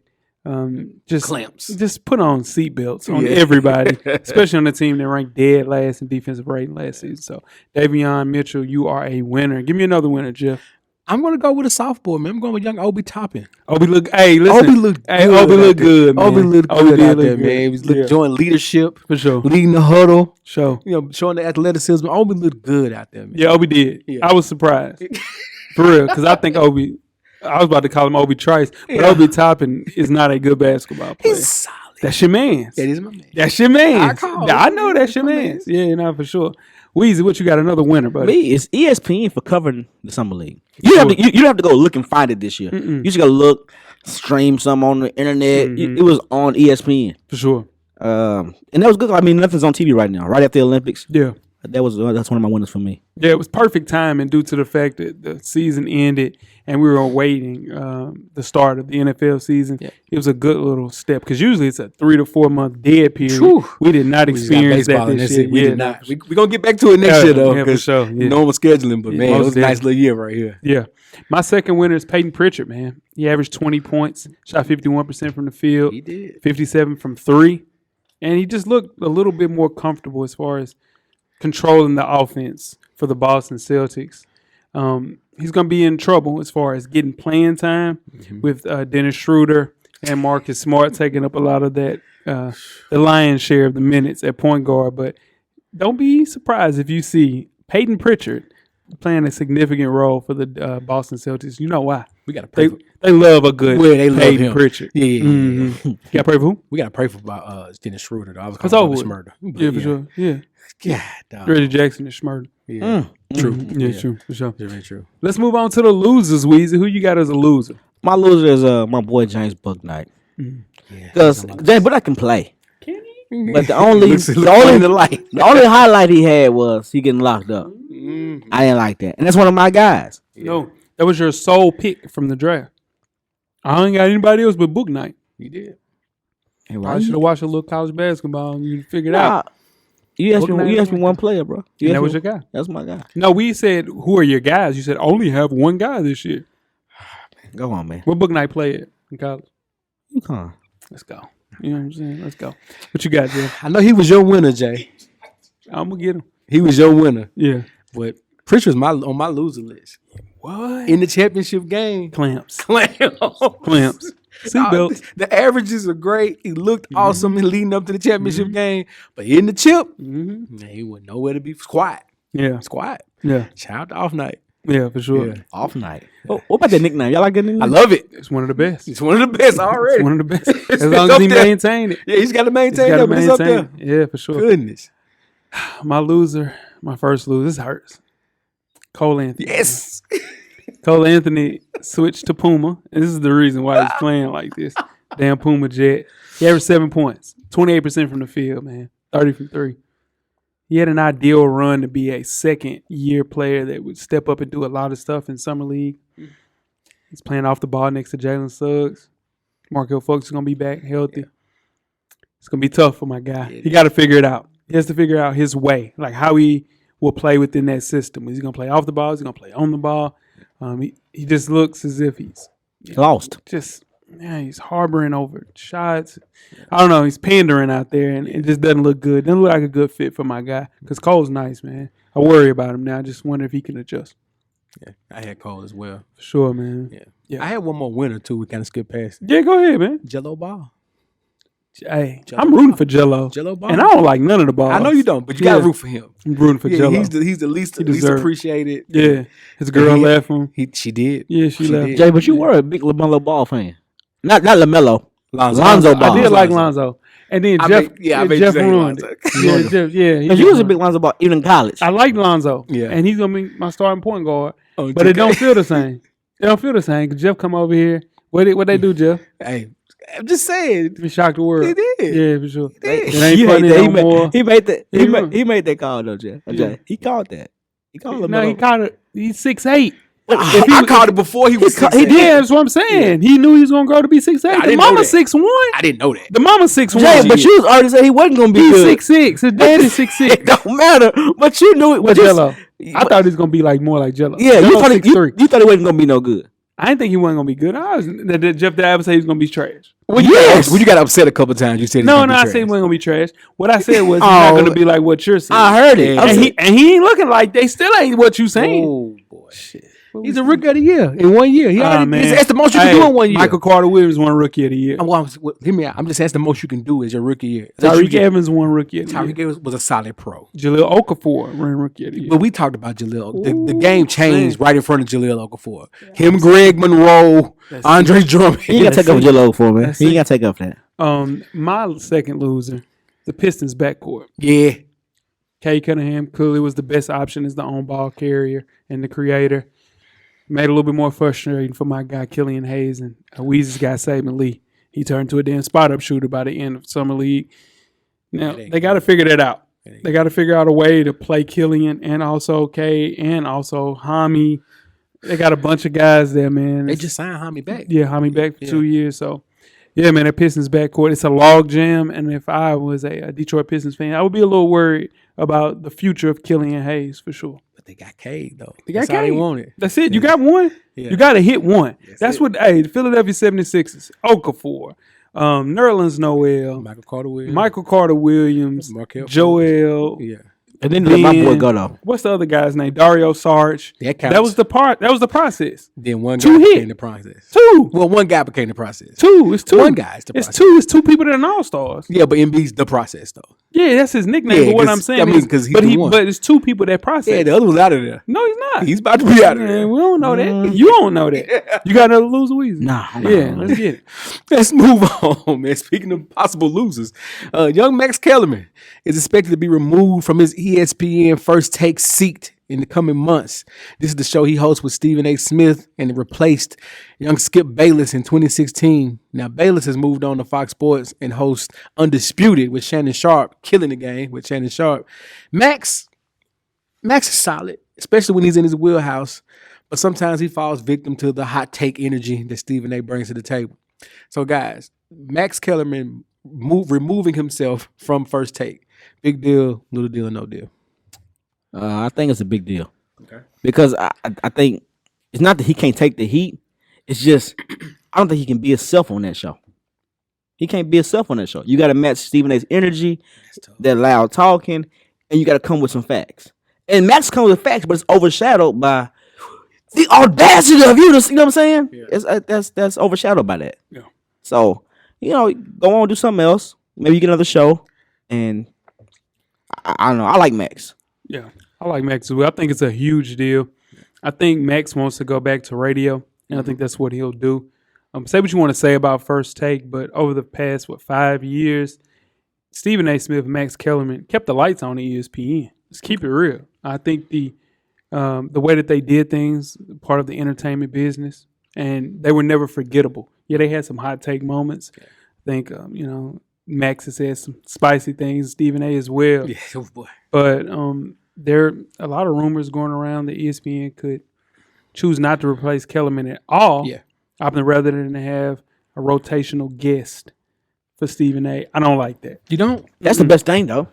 Speaker 3: Just
Speaker 6: Clamps.
Speaker 3: just put on seatbelts on everybody, especially on the team that ranked dead last in defensive rating last season. So, Davion Mitchell, you are a winner. Give me another winner, Jeff.
Speaker 6: I'm gonna go with a sophomore, man. I'm going with young Obi Toppin.
Speaker 3: Obi look. Hey, listen.
Speaker 6: Obi looked good.
Speaker 3: Obi look
Speaker 6: out there.
Speaker 3: good. Man.
Speaker 6: Obi looked
Speaker 3: Obi
Speaker 6: good
Speaker 3: did
Speaker 6: out
Speaker 3: look
Speaker 6: there,
Speaker 3: good.
Speaker 6: man. He was
Speaker 3: Yeah.
Speaker 6: showing leadership,
Speaker 3: For sure.
Speaker 6: leading the huddle.
Speaker 3: Sure.
Speaker 6: You know, showing the athleticism. Obi looked good out there, man.
Speaker 3: Yeah, Obi did.
Speaker 6: Yeah.
Speaker 3: I was surprised. For real, because I think Obi. I was about to call him Obi Trice, but
Speaker 6: Yeah.
Speaker 3: Obi Toppin is not a good basketball player.
Speaker 6: He's solid.
Speaker 3: That's your man.
Speaker 6: That is my man.
Speaker 3: That's your man.
Speaker 6: I call
Speaker 3: I
Speaker 6: him.
Speaker 3: know that's your
Speaker 6: My
Speaker 3: man.
Speaker 6: mans.
Speaker 3: Yeah, no, for sure. Weezy, what you got? Another winner, buddy.
Speaker 5: Me, it's ESPN for covering the summer league. You don't have to go look and find it this year. You just gotta look, stream some on the internet. It was on ESPN,
Speaker 3: For sure.
Speaker 5: and that was good. I mean, nothing's on TV right now. Right after the Olympics,
Speaker 3: Yeah.
Speaker 5: that's one of my winners for me.
Speaker 3: Yeah, it was perfect timing due to the fact that the season ended and we were awaiting the start of the NFL season.
Speaker 6: Yeah.
Speaker 3: It was a good little step because usually it's a 3 to 4 month dead period.
Speaker 6: Whew.
Speaker 3: We did not
Speaker 6: We just got
Speaker 3: experience
Speaker 6: baseball
Speaker 3: that
Speaker 6: and
Speaker 3: this
Speaker 6: that's
Speaker 3: year.
Speaker 6: it. We
Speaker 3: Yeah,
Speaker 6: did not. We're going to get back to it next
Speaker 3: Yeah,
Speaker 6: year, though.
Speaker 3: yeah, for
Speaker 6: Because
Speaker 3: sure, yeah.
Speaker 6: normal scheduling. But, man,
Speaker 3: most
Speaker 6: it was a nice
Speaker 3: definitely.
Speaker 6: little year right here.
Speaker 3: Yeah. My second winner is Peyton Pritchard, man. He averaged 20 points, shot 51% from the field,
Speaker 6: He did.
Speaker 3: 57 from 3. And he just looked a little bit more comfortable as far as controlling the offense for the Boston Celtics. He's going to be in trouble as far as getting playing time with Dennis Schroeder and Marcus Smart taking up a lot of that, the lion's share of the minutes at point guard. But don't be surprised if you see Peyton Pritchard playing a significant role for the Boston Celtics. You know why?
Speaker 6: We got to pray
Speaker 3: They love a good
Speaker 6: Well, they love
Speaker 3: Peyton
Speaker 6: him.
Speaker 3: Pritchard.
Speaker 6: Yeah.
Speaker 3: You got to pray for who?
Speaker 6: We got to pray for Dennis Schroeder. I was
Speaker 3: That's
Speaker 6: calling
Speaker 3: over
Speaker 6: him
Speaker 3: with.
Speaker 6: murder.
Speaker 3: Yeah, for sure. Yeah.
Speaker 6: God, dog.
Speaker 3: Reggie Jackson is Schmurder.
Speaker 6: Yeah. True.
Speaker 3: Yeah, true. For sure.
Speaker 6: Very true.
Speaker 3: Let's move on to the losers, Weezy. Who you got as a loser?
Speaker 5: My loser is my boy James Bucknight.
Speaker 6: Yeah.
Speaker 5: Because James Bucknight can play. But the only the only highlight he had was he getting locked up. I didn't like that. And that's one of my guys.
Speaker 3: No, that was your sole pick from the draft. I ain't got anybody else but Book Night.
Speaker 6: You did.
Speaker 3: I should have watched a little college basketball and you figured out.
Speaker 5: You asked me one player, bro.
Speaker 3: That was your guy.
Speaker 5: That's my guy.
Speaker 3: No, we said, who are your guys? You said, only have one guy this year.
Speaker 5: Go on, man.
Speaker 3: What Book Night play at in college?
Speaker 5: UConn.
Speaker 3: Let's go. You know what I'm saying? Let's go. What you got, Jeff?
Speaker 6: I know he was your winner, Jay.
Speaker 3: I'm going to get him.
Speaker 6: He was your winner.
Speaker 3: Yeah.
Speaker 6: But Pritchard's on my loser list.
Speaker 3: What?
Speaker 6: In the championship game.
Speaker 3: Clamps.
Speaker 6: Clamps.
Speaker 3: Seatbelts.
Speaker 6: The averages are great. He looked awesome in leading up to the championship game. But in the chip, man, he was nowhere to be quiet.
Speaker 3: Yeah.
Speaker 6: It's quiet.
Speaker 3: Yeah.
Speaker 6: Shout out to Off Night.
Speaker 3: Yeah, for sure.
Speaker 6: Yeah.
Speaker 5: Off Night. What about that nickname? Y'all like that nickname?
Speaker 6: I love it.
Speaker 3: It's one of the best.
Speaker 6: It's one of the best already.
Speaker 3: It's one of the best. As long as he maintained it.
Speaker 6: Yeah, he's got to maintain
Speaker 3: He's
Speaker 6: that,
Speaker 3: gotta
Speaker 6: but it's up there.
Speaker 3: maintain it. Yeah, for sure.
Speaker 6: Goodness.
Speaker 3: My first loser, this hurts. Cole Anthony.
Speaker 6: Yes.
Speaker 3: Cole Anthony switched to Puma. And this is the reason why he's playing like this. Damn Puma Jet. He averaged 7 points. 28% from the field, man. 30 from 3. He had an ideal run to be a second-year player that would step up and do a lot of stuff in Summer League. He's playing off the ball next to Jalen Suggs. Markel Fultz is going to be back healthy. It's going to be tough for my guy. He got to figure it out. He has to figure out his way, like how he will play within that system. Is he going to play off the ball? Is he going to play on the ball? He just looks as if he's
Speaker 5: lost.
Speaker 3: He's harboring over shots. I don't know. He's pandering out there, and it just doesn't look good. Doesn't look like a good fit for my guy. Because Cole's nice, man. I worry about him now. I just wonder if he can adjust.
Speaker 6: Yeah, I had Cole as well.
Speaker 3: For sure, man.
Speaker 6: Yeah. I had one more winner, too. We kind of skipped past.
Speaker 3: Yeah, go ahead, man.
Speaker 6: Jello Ball.
Speaker 3: Hey, I'm rooting for Jello.
Speaker 6: Jello Ball.
Speaker 3: And I don't like none of the balls.
Speaker 6: I know you don't, but you got to root for him.
Speaker 3: I'm rooting for Jello.
Speaker 6: He's the least appreciated.
Speaker 3: Yeah. His girl left him.
Speaker 6: She did.
Speaker 3: Yeah, she left.
Speaker 5: Jay, but you were a big LaMelo Ball fan. Not LaMelo.
Speaker 6: Lonzo
Speaker 5: Ball.
Speaker 3: I did like Lonzo. And then Jeff ruined it. Yeah, Jeff,
Speaker 5: because you was a big Lonzo Ball even in college.
Speaker 3: I like Lonzo.
Speaker 6: Yeah.
Speaker 3: And he's going to be my starting point guard. But it don't feel the same. It don't feel the same because Jeff come over here. What they do, Jeff?
Speaker 6: Hey, I'm just saying.
Speaker 3: He shocked the world.
Speaker 6: He did.
Speaker 3: Yeah, for sure.
Speaker 6: It
Speaker 3: ain't funny no more.
Speaker 5: He made that call though, Jeff.
Speaker 3: Yeah.
Speaker 5: He called that. He called
Speaker 3: No, he called it. He's 6'8".
Speaker 6: I called it before he was 6'8".
Speaker 3: Yeah, that's what I'm saying. He knew he was gonna grow to be 6'8". The mama 6'1".
Speaker 6: I didn't know that.
Speaker 3: The mama 6'1".
Speaker 5: Jay, but you was already said he wasn't gonna be good.
Speaker 3: He's 6'6". His daddy's 6'6".
Speaker 5: It don't matter. But you knew it.
Speaker 3: With Jello. I thought he was gonna be like more like Jello.
Speaker 5: Yeah, you thought
Speaker 3: 6'3".
Speaker 5: you thought he wasn't gonna be no good.
Speaker 3: I didn't think he wasn't gonna be good. Jeff Davis said he was gonna be trash.
Speaker 6: Well, you got upset a couple times. You said
Speaker 3: no. I said he wasn't gonna be trash. What I said was he's not gonna be like what you're saying.
Speaker 5: I heard it,
Speaker 3: and he ain't looking like they still ain't what you saying.
Speaker 6: Oh boy, shit. He's a rookie of the year in 1 year. That's the most you can do in 1 year.
Speaker 3: Michael Carter Williams won rookie of the year.
Speaker 6: Hear me out. I'm just saying that's the most you can do is your rookie year.
Speaker 3: Tyreek Evans won rookie of the year.
Speaker 6: Tyreek Evans was a solid pro.
Speaker 3: Jaleel Okafor ran rookie of the year.
Speaker 6: But we talked about Jaleel. The game changed right in front of Jaleel Okafor. Him, Greg Monroe, Andre Drummond.
Speaker 5: He ain't got to take up Jaleel for man. He ain't got to take up that.
Speaker 3: My second loser, the Pistons backcourt.
Speaker 6: Yeah.
Speaker 3: Kay Cunningham clearly was the best option as the on-ball carrier and the creator. Made it a little bit more frustrating for my guy, Killian Hayes, and Weezy's guy, Saban Lee. He turned to a damn spot-up shooter by the end of Summer League. Now, they got to figure that out. They got to figure out a way to play Killian and also Kay and also Hami. They got a bunch of guys there, man.
Speaker 6: They just signed Hami back.
Speaker 3: Yeah, Hami back for 2 years. So, yeah, man, that Pistons backcourt, it's a log jam. And if I was a Detroit Pistons fan, I would be a little worried about the future of Killian Hayes for sure.
Speaker 6: But they got Cade, though.
Speaker 3: That's
Speaker 6: how they want it.
Speaker 3: That's it. You got one?
Speaker 6: Yeah.
Speaker 3: You got to hit one. That's what, the Philadelphia 76ers, Okafor, Nerlens Noel, Michael Carter Williams,
Speaker 6: Markelle
Speaker 3: Joel.
Speaker 6: Yeah.
Speaker 5: And then let my boy go though.
Speaker 3: What's the other guy's name? Dario Saric. That was the process.
Speaker 6: Then one
Speaker 3: Two
Speaker 6: guy
Speaker 3: hit.
Speaker 6: became the process.
Speaker 3: Two.
Speaker 6: Well, one guy became the process.
Speaker 3: Two. It's two.
Speaker 6: One guy is the process.
Speaker 3: It's two people that are all-stars.
Speaker 6: Yeah, but Embiid's the process, though.
Speaker 3: Yeah, that's his nickname. But what I'm saying is,
Speaker 6: because he's the one.
Speaker 3: But it's two people that process.
Speaker 6: Yeah, the other one's out of there.
Speaker 3: No, he's not.
Speaker 6: He's about to be out of
Speaker 3: Man,
Speaker 6: there.
Speaker 3: we don't know that. You don't know that. You got another loser, Weezy?
Speaker 5: Nah.
Speaker 3: Yeah, let's get it.
Speaker 6: Let's move on, man. Speaking of possible losers, young Max Kellerman is expected to be removed from his ESPN First Take seat in the coming months. This is the show he hosts with Stephen A. Smith and replaced young Skip Bayless in 2016. Now, Bayless has moved on to Fox Sports and hosts Undisputed with Shannon Sharp, killing the game with Shannon Sharp. Max is solid, especially when he's in his wheelhouse. but sometimes he falls victim to the hot take energy that Stephen A. brings to the table. So, guys, Max Kellerman removing himself from First Take. Big deal, little deal, no deal.
Speaker 5: I think it's a big deal. Okay. Because I think it's not that he can't take the heat. It's just I don't think he can be himself on that show. He can't be himself on that show. You got to match Stephen A's energy, that loud talking, and you got to come with some facts. And Max comes with facts, but it's overshadowed by the audacity of you. You know what I'm saying? Yeah. That's overshadowed by that. Yeah. So go on, do something else. Maybe you get another show, and I don't know. I like Max.
Speaker 3: Yeah, I like Max as well. I think it's a huge deal. I think Max wants to go back to radio, and I think that's what he'll do. Say what you want to say about First Take, but over the past 5 years, Stephen A. Smith and Max Kellerman kept the lights on at ESPN. Let's keep it real. I think the way that they did things, part of the entertainment business, and they were never forgettable. Yeah, they had some hot take moments. I think Max has said some spicy things, Stephen A. as well.
Speaker 6: Yeah, oh boy.
Speaker 3: But there are a lot of rumors going around that ESPN could choose not to replace Kellerman at all.
Speaker 6: Yeah.
Speaker 3: Rather than have a rotational guest for Stephen A. I don't like that.
Speaker 6: You don't?
Speaker 5: That's the best thing, though.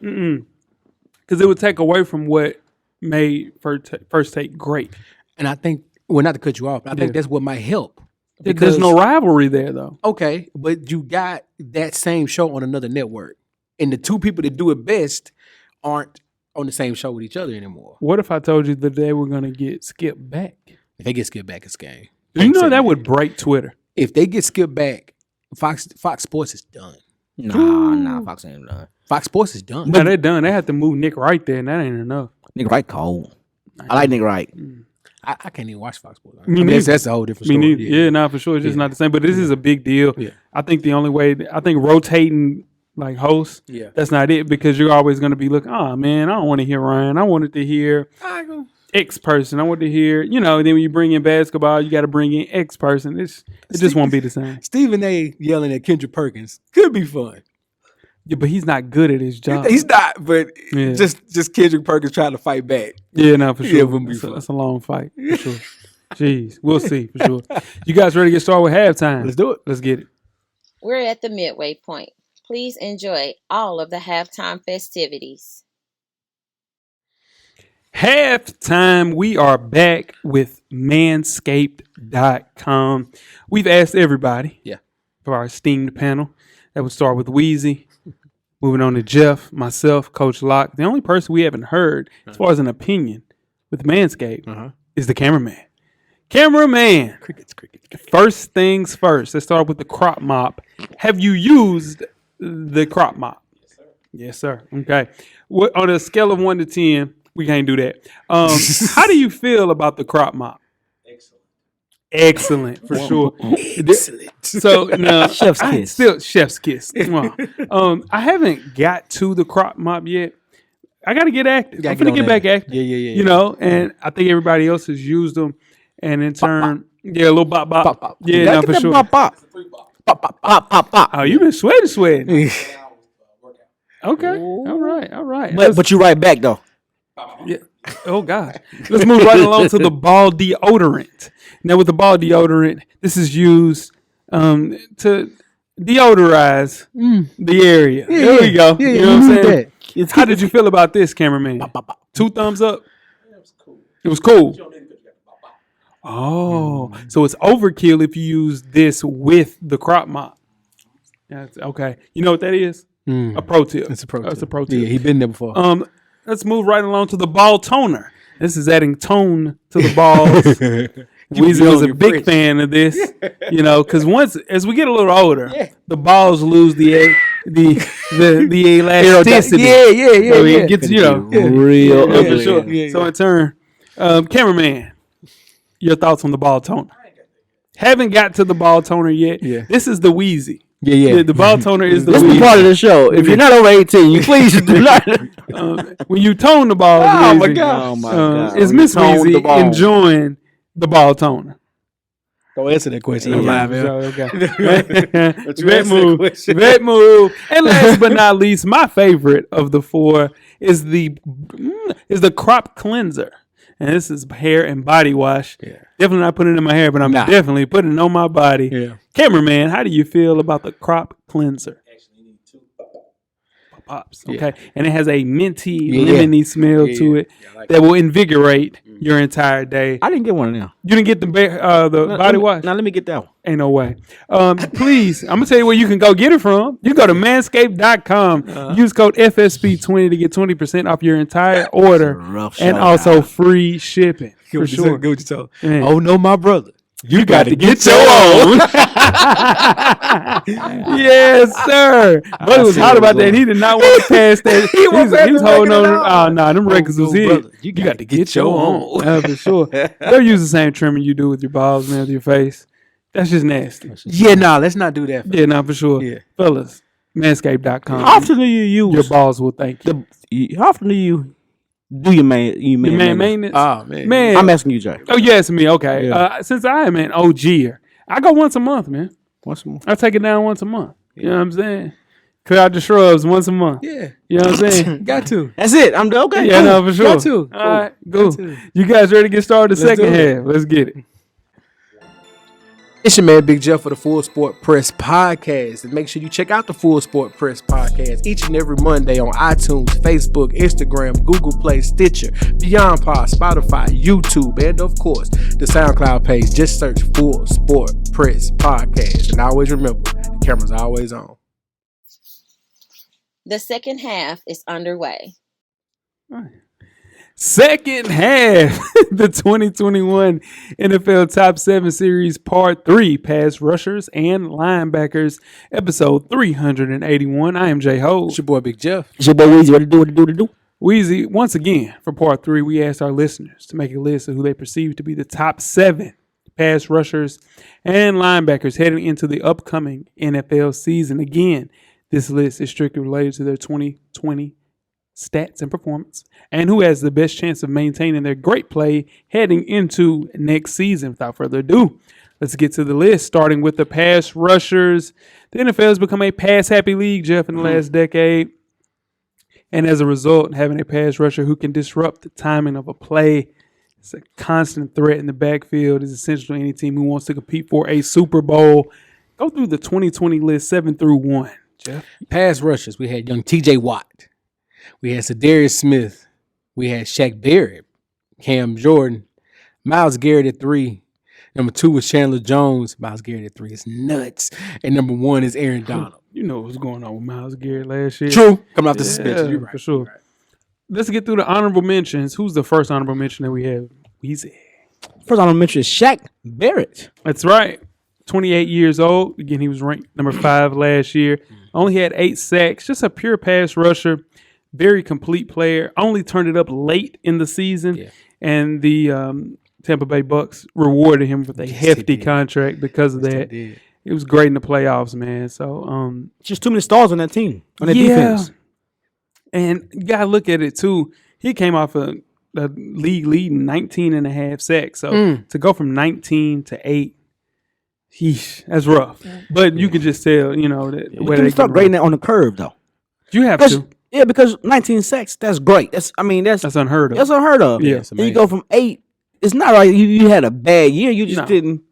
Speaker 3: Because it would take away from what made First Take great.
Speaker 6: And I think, well, not to cut you off, but I think that's what might help.
Speaker 3: Because there's no rivalry there, though.
Speaker 6: Okay, but you got that same show on another network. And the two people that do it best aren't on the same show with each other anymore.
Speaker 3: What if I told you that they were going to get skipped back?
Speaker 6: If they get skipped back, it's game.
Speaker 3: You know that would break Twitter.
Speaker 6: If they get skipped back, Fox Sports is done.
Speaker 5: Nah, Fox ain't done.
Speaker 6: Fox Sports is done.
Speaker 3: No, they're done. They have to move Nick Wright there, and that ain't enough.
Speaker 5: Nick Wright cold. I like Nick Wright.
Speaker 6: I can't even watch Fox Sports. That's a whole different story.
Speaker 3: Yeah, for sure. It's just not the same. But this is a big deal. Yeah. I think the only way, rotating like hosts, that's not it, because you're always going to be looking, oh, man, I don't want to hear Ryan. I wanted to hear X person. I want to hear, then when you bring in basketball, you got to bring in X person. It just won't be the same.
Speaker 6: Stephen A. yelling at Kendrick Perkins could be fun.
Speaker 3: Yeah, but he's not good at his job.
Speaker 6: He's not, but just Kendrick Perkins trying to fight back.
Speaker 3: Yeah, no, for sure.
Speaker 6: Yeah, it wouldn't be fun.
Speaker 3: That's a long fight, for sure. Jeez, we'll see, for sure. You guys ready to get started with halftime?
Speaker 6: Let's do it.
Speaker 3: Let's get it.
Speaker 8: We're at the midway point. Please enjoy all of the halftime festivities.
Speaker 3: Halftime, we are back with Manscaped.com. We've asked everybody for our esteemed panel. That would start with Weezy, moving on to Jeff, myself, Coach Locke. The only person we haven't heard, as far as an opinion with Manscaped, is the cameraman. Cameraman.
Speaker 6: Crickets.
Speaker 3: First things first. Let's start with the crop mop. Have you used the crop mop? Yes, sir. Okay. On a scale of 1 to 10, we can't do that. How do you feel about the crop mop? Excellent, for sure. Excellent. So now,
Speaker 5: chef's kiss.
Speaker 3: Still chef's kiss. I haven't got to the crop mop yet. I got to get active. I'm gonna get back active.
Speaker 6: Yeah.
Speaker 3: And I think everybody else has used them, and in turn, a little bop. Yeah, no, for sure.
Speaker 5: Pop.
Speaker 3: Oh, you've been sweating. Okay. All right.
Speaker 5: But you're right back though.
Speaker 3: Yeah. Oh God. Let's move right along to the ball deodorant. Now with the ball deodorant, this is used to deodorize the area. There we go. You know what I'm saying? How did you feel about this, cameraman? 2 thumbs up. It was cool. Oh, so it's overkill if you use this with the crop mop. That's okay. You know what that is? A pro tip.
Speaker 6: It's a pro tip.
Speaker 3: It's a pro tip.
Speaker 6: Yeah, he's been there before.
Speaker 3: Let's move right along to the ball toner. This is adding tone to the balls. Weezy was a big fan of this, because as we get a little older, the balls lose the elasticity. It gets
Speaker 5: real
Speaker 3: for sure. So in turn, cameraman, your thoughts on the ball toner? Haven't got to the ball toner yet. Yeah. This is the Weezy.
Speaker 6: Yeah.
Speaker 3: The ball toner is the
Speaker 5: This
Speaker 3: Weezy.
Speaker 5: is part of the show. If you're not over 18, you please do not.
Speaker 3: When you tone the ball,
Speaker 6: Oh
Speaker 3: Weezy,
Speaker 6: my God.
Speaker 3: is Miss Weezy enjoying the ball toner?
Speaker 6: Don't answer that question. I'm live, man.
Speaker 3: Okay. Vet move. And last but not least, my favorite of the 4 is the crop cleanser. and this is hair and body wash.
Speaker 6: Yeah.
Speaker 3: Definitely not putting it in my hair, but I'm definitely putting it on my body.
Speaker 6: Yeah.
Speaker 3: Cameraman, how do you feel about the crop cleanser? Pops, okay, and it has a minty, lemony smell to it that will invigorate your entire day.
Speaker 5: I didn't get one now.
Speaker 3: You didn't get the body wash?
Speaker 5: Now let me get that one.
Speaker 3: Ain't no way. Please, I'm gonna tell you where you can go get it from. You go to manscaped.com. Use code FSP20 to get 20% off your entire order, and also free shipping. For sure.
Speaker 6: Good what you told.
Speaker 3: Man.
Speaker 6: Oh no, my brother.
Speaker 3: You got to get your own. Yes, sir. Buddy was hot about that. He did not want to pass that. He was holding on. Oh, no, them records was his. You got to get your own. For sure. They'll use the same trimming you do with your balls, man, with your face. That's just nasty.
Speaker 6: Yeah, nah, let's not do that.
Speaker 3: Yeah, no, for sure.
Speaker 6: Yeah.
Speaker 3: Fellas, manscaped.com.
Speaker 5: How often do you use
Speaker 3: your balls will thank you.
Speaker 5: How often do you do your
Speaker 3: maintenance?
Speaker 6: Oh, man.
Speaker 5: I'm asking you, Jay.
Speaker 3: Oh, you asking me? Okay.
Speaker 5: Yeah.
Speaker 3: Since I am an OGer, I go once a month, man.
Speaker 5: Once a month.
Speaker 3: I take it down once a month. You know what I'm saying? Clear out the shrubs once a month.
Speaker 6: Yeah.
Speaker 3: You know what I'm saying?
Speaker 6: Got to.
Speaker 5: That's it. I'm okay.
Speaker 3: Yeah, no, for sure.
Speaker 6: Got to.
Speaker 3: All right, go. You guys ready to get started the second half? Let's get it.
Speaker 6: It's your man Big Jeff for the Full Sport Press Podcast. And make sure you check out the Full Sport Press Podcast each and every Monday on iTunes, Facebook, Instagram, Google Play, Stitcher, Beyond Pod, Spotify, YouTube, and of course, the SoundCloud page. Just search Full Sport Press Podcast. And always remember, the camera's always on.
Speaker 8: The second half is underway.
Speaker 3: All right. Second half, the 2021 NFL Top 7 Series Part 3, Pass Rushers and Linebackers, episode 381. I am Jay Ho.
Speaker 6: It's your boy Big Jeff.
Speaker 5: It's your boy Weezy. What to do?
Speaker 3: Weezy, once again, for Part 3, we asked our listeners to make a list of who they perceive to be the top 7 pass rushers and linebackers heading into the upcoming NFL season. Again, this list is strictly related to their 2020 stats and performance, and who has the best chance of maintaining their great play heading into next season. Without further ado, let's get to the list, starting with the pass rushers. The NFL has become a pass-happy league, Jeff, in the last decade, and as a result, having a pass rusher who can disrupt the timing of a play, it's a constant threat in the backfield, is essential to any team who wants to compete for a Super Bowl. Go through the 2020 list 7 through 1, Jeff.
Speaker 6: Pass rushers, we had young TJ Watt. We had Zadarius Smith. We had Shaq Barrett, Cam Jordan, Myles Garrett at 3. Number 2 was Chandler Jones. Myles Garrett at 3 is nuts. And number 1 is Aaron Donald.
Speaker 3: You know what's going on with Myles Garrett last year.
Speaker 6: True. Coming off the suspension. You're right.
Speaker 3: For sure. Let's get through the honorable mentions. Who's the first honorable mention that we have? Weezy.
Speaker 5: First honorable mention is Shaq Barrett.
Speaker 3: That's right. 28 years old. Again, he was ranked number 5 last year. Only had 8 sacks. Just a pure pass rusher. Very complete player. Only turned it up late in the season, and the Tampa Bay Bucks rewarded him with a hefty contract because of that. It was great in the playoffs, man. So,
Speaker 5: just too many stars on that team, on that defense.
Speaker 3: And you gotta look at it too. He came off a league leading 19 and a half sacks. So to go from 19 to 8, that's rough. But you can just tell, you know, that
Speaker 5: where they start grading that on the curve, though.
Speaker 3: You have to.
Speaker 5: Yeah, because 19 sacks, that's great. That's
Speaker 3: unheard of.
Speaker 5: That's unheard of.
Speaker 3: Yeah,
Speaker 5: and you go from 8. It's not like you had a bad year. You just didn't.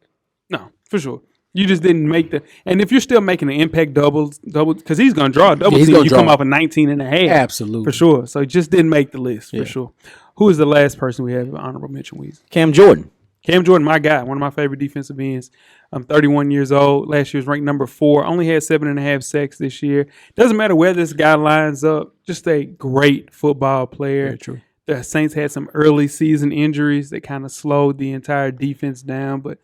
Speaker 3: No, for sure. You just didn't make the. And if you're still making the impact double, because he's going to draw a double team, you come off a 19 and a half.
Speaker 6: Absolutely.
Speaker 3: For sure. So he just didn't make the list, for sure. Who is the last person we have honorable mention, Weezy?
Speaker 5: Cam Jordan.
Speaker 3: Cam Jordan, my guy, one of my favorite defensive ends. I'm 31 years old. Last year was ranked number 4. Only had 7.5 sacks this year. Doesn't matter where this guy lines up. Just a great football player.
Speaker 6: Very true.
Speaker 3: The Saints had some early season injuries that kind of slowed the entire defense down. But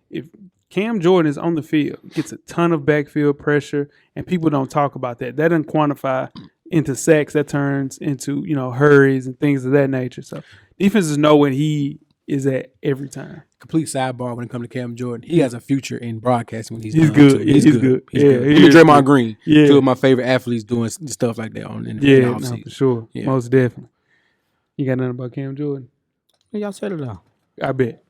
Speaker 3: if Cam Jordan is on the field, gets a ton of backfield pressure, and people don't talk about that. That doesn't quantify into sacks. That turns into, hurries and things of that nature. So defenses know when he is at every time.
Speaker 6: Complete sidebar when it comes to Cam Jordan. He has a future in broadcasting when he's
Speaker 3: good.
Speaker 6: He's good.
Speaker 3: Yeah,
Speaker 6: Him and Draymond Green.
Speaker 3: Yeah.
Speaker 6: 2 of my favorite athletes doing stuff like that in the offseason.
Speaker 3: For sure.
Speaker 6: Yeah.
Speaker 3: Most definitely. You got nothing about Cam Jordan?
Speaker 5: Y'all said it all.
Speaker 3: I bet.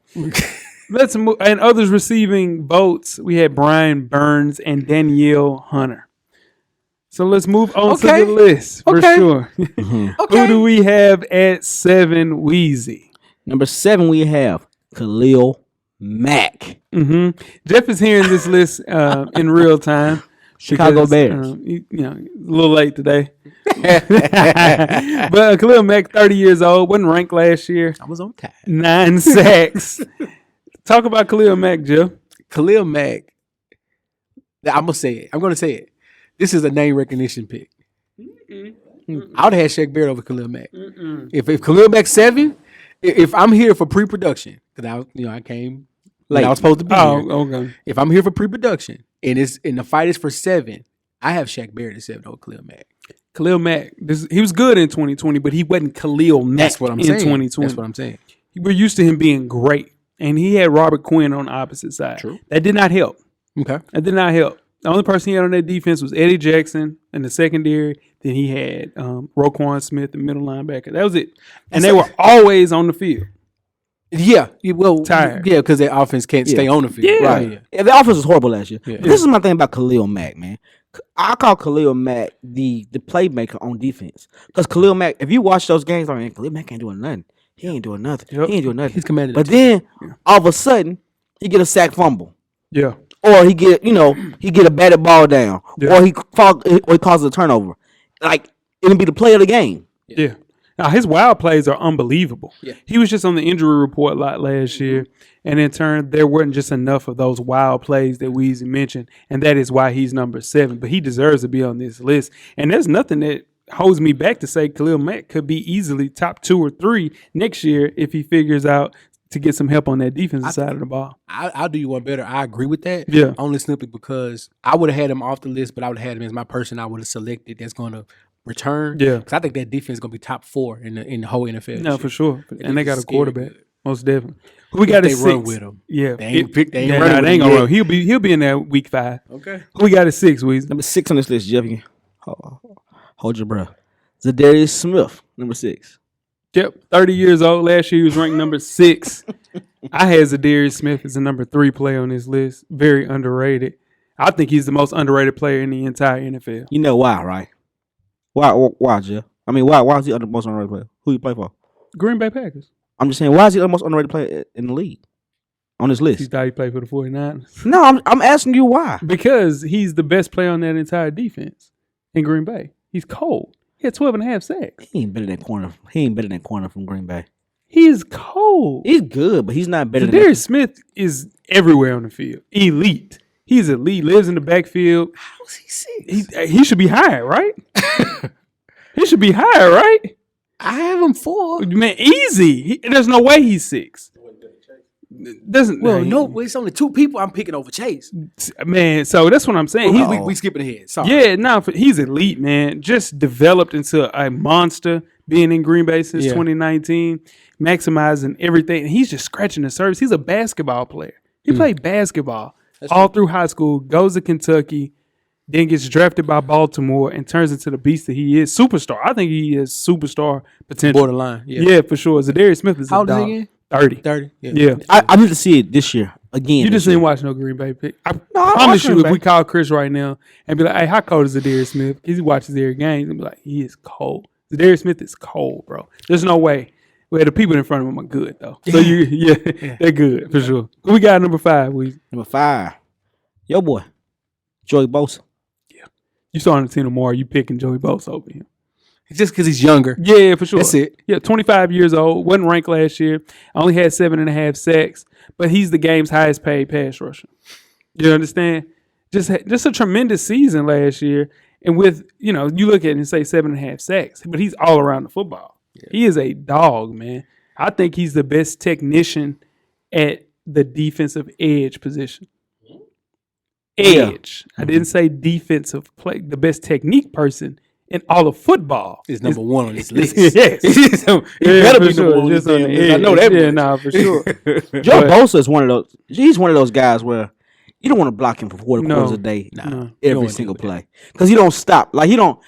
Speaker 3: Let's move. And others receiving votes, we had Brian Burns and Danielle Hunter. So let's move on to the list for sure. Who do we have at 7, Weezy?
Speaker 5: Number 7, we have Khalil Mack.
Speaker 3: Jeff is hearing this list in real time.
Speaker 5: Chicago
Speaker 3: because,
Speaker 5: Bears.
Speaker 3: A little late today. But Khalil Mack, 30 years old, wasn't ranked last year.
Speaker 6: I was on time.
Speaker 3: 9 sacks. Talk about Khalil Mack, Jeff.
Speaker 6: Khalil Mack. I'm gonna say it. I'm gonna say it. This is a name recognition pick. I would have had Shaq Barrett over Khalil Mack. If Khalil Mack's 7, if I'm here for pre-production, because I came late. I was supposed to be here.
Speaker 3: Okay.
Speaker 6: If I'm here for pre-production and the fight is for 7, I have Shaq Barrett at 7 over Khalil Mack.
Speaker 3: Khalil Mack, he was good in 2020, but he wasn't Khalil Mack
Speaker 6: That's what I'm
Speaker 3: in
Speaker 6: saying.
Speaker 3: 2020.
Speaker 6: That's what I'm saying.
Speaker 3: We're used to him being great, and he had Robert Quinn on the opposite side.
Speaker 6: True.
Speaker 3: That did not help.
Speaker 6: Okay.
Speaker 3: That did not help. The only person he had on that defense was Eddie Jackson in the secondary. Then he had Roquan Smith, the middle linebacker. That was it. And they were always on the field.
Speaker 6: Yeah. Well,
Speaker 3: Tired.
Speaker 6: Yeah, because their offense can't stay on the field.
Speaker 3: Yeah.
Speaker 6: Right.
Speaker 5: Yeah, the offense was horrible last year.
Speaker 6: Yeah.
Speaker 5: But this is my thing about Khalil Mack, man. I call Khalil Mack the playmaker on defense. Because Khalil Mack, if you watch those games, Khalil Mack ain't doing nothing. He ain't doing nothing.
Speaker 3: Yep.
Speaker 5: He ain't doing nothing.
Speaker 6: He's commanded.
Speaker 5: But then, all of a sudden, he get a sack fumble.
Speaker 3: Yeah.
Speaker 5: Or he get a batted ball down.
Speaker 3: Yeah.
Speaker 5: Or he causes a turnover. Like, it'll be the play of the game.
Speaker 3: Yeah. Now, his wild plays are unbelievable.
Speaker 6: Yeah.
Speaker 3: He was just on the injury report a lot last year. And in turn, there weren't just enough of those wild plays that Weezy mentioned. And that is why he's number 7. But he deserves to be on this list. And there's nothing that holds me back to say Khalil Mack could be easily top 2 or 3 next year if he figures out to get some help on that defensive side of the ball.
Speaker 6: I'll do you one better. I agree with that.
Speaker 3: Yeah.
Speaker 6: Only simply because I would have had him off the list, but I would have had him as my person I would have selected that's going to return.
Speaker 3: Yeah.
Speaker 6: Because I think that defense is going to be top 4 in the whole NFL.
Speaker 3: No, for sure. And they got a
Speaker 6: scary
Speaker 3: quarterback.
Speaker 6: good.
Speaker 3: Most definitely. Who we got
Speaker 6: They
Speaker 3: at 6?
Speaker 6: run with him.
Speaker 3: Yeah.
Speaker 6: They ain't running
Speaker 3: they
Speaker 6: with
Speaker 3: ain't
Speaker 6: him
Speaker 3: gonna
Speaker 6: yet.
Speaker 3: run. He'll be in there week 5.
Speaker 6: Okay.
Speaker 3: Who we got at 6, Weezy?
Speaker 5: Number 6 on this list, Jeff. Hold your breath. Zadarius Smith, number 6.
Speaker 3: Yep, 30 years old. Last year he was ranked number 6. I had Zadarius Smith as the number 3 player on this list. Very underrated. I think he's the most underrated player in the entire NFL.
Speaker 5: You know why, right? Why, Jeff? I mean, why is he the most underrated player? Who you play for?
Speaker 3: Green Bay Packers.
Speaker 5: I'm just saying, why is he the most underrated player in the league on this
Speaker 3: He
Speaker 5: list?
Speaker 3: thought he played for the 49ers.
Speaker 5: No, I'm asking you why.
Speaker 3: Because he's the best player on that entire defense in Green Bay. He's cold. He had 12 and a half sacks.
Speaker 5: He ain't better than corner. He ain't better than corner from Green Bay.
Speaker 3: He is cold.
Speaker 5: He's good, but he's not better than
Speaker 3: Zadarius Smith is everywhere on the field. Elite. He's elite. Lives in the backfield.
Speaker 6: How is he 6?
Speaker 3: He should be higher, right? He should be higher, right?
Speaker 6: I have him 4.
Speaker 3: Man, easy. There's no way he's 6. Doesn't
Speaker 6: Well, no, it's only 2 people I'm picking over Chase.
Speaker 3: man. So that's what I'm saying.
Speaker 6: We skipping ahead. Sorry.
Speaker 3: Yeah, no, he's elite, man. Just developed into a monster. Being in Green Bay since 2019, maximizing everything. And he's just scratching the surface. He's a basketball player. He played basketball all through high school. Goes to Kentucky, then gets drafted by Baltimore and turns into the beast that he is. Superstar. I think he is superstar potential.
Speaker 6: Borderline.
Speaker 3: Yeah, for sure. Zadarius Smith is
Speaker 6: How
Speaker 3: a
Speaker 6: old is he
Speaker 3: dog.
Speaker 6: again?
Speaker 3: 30.
Speaker 6: 30.
Speaker 3: Yeah.
Speaker 5: I need to see it this year again.
Speaker 3: You
Speaker 5: this
Speaker 3: just
Speaker 5: year.
Speaker 3: didn't watch no Green Bay pick. I
Speaker 5: I
Speaker 3: promise
Speaker 5: watched
Speaker 3: you,
Speaker 5: Green
Speaker 3: if
Speaker 5: Bay.
Speaker 3: we call Chris right now and be like, hey, how cold is Zadarius Smith? Because he watches their games and be like, he is cold. Zadarius Smith is cold, bro. There's no way. Well, the people in front of him are good, though. So, they're good, for sure. Who we got at number 5, Weezy?
Speaker 5: Number 5, yo boy, Joey Bosa.
Speaker 3: You saw on the team tomorrow, you picking Joey Bosa over him.
Speaker 6: Just because he's younger.
Speaker 3: Yeah, for sure.
Speaker 6: That's it.
Speaker 3: Yeah, 25 years old. Wasn't ranked last year. Only had 7.5 sacks. But he's the game's highest paid pass rusher. You understand? Just a tremendous season last year. And with, you look at it and say 7.5 sacks. But he's all around the football. Yeah. He is a dog, man. I think he's the best technician at the defensive edge position. Edge. I didn't say defensive play. The best technique person in all of football
Speaker 6: is number 1 on this list.
Speaker 3: Yes.
Speaker 6: He better be number 1 on this
Speaker 3: Just on the
Speaker 6: list.
Speaker 3: edge.
Speaker 6: I know that.
Speaker 3: Yeah,
Speaker 6: much.
Speaker 3: nah, for sure.
Speaker 5: Joe Bosa is one of those. He's one of those guys where you don't want to block him for 40 quarters a day, every single play, because he don't stop. Like he don't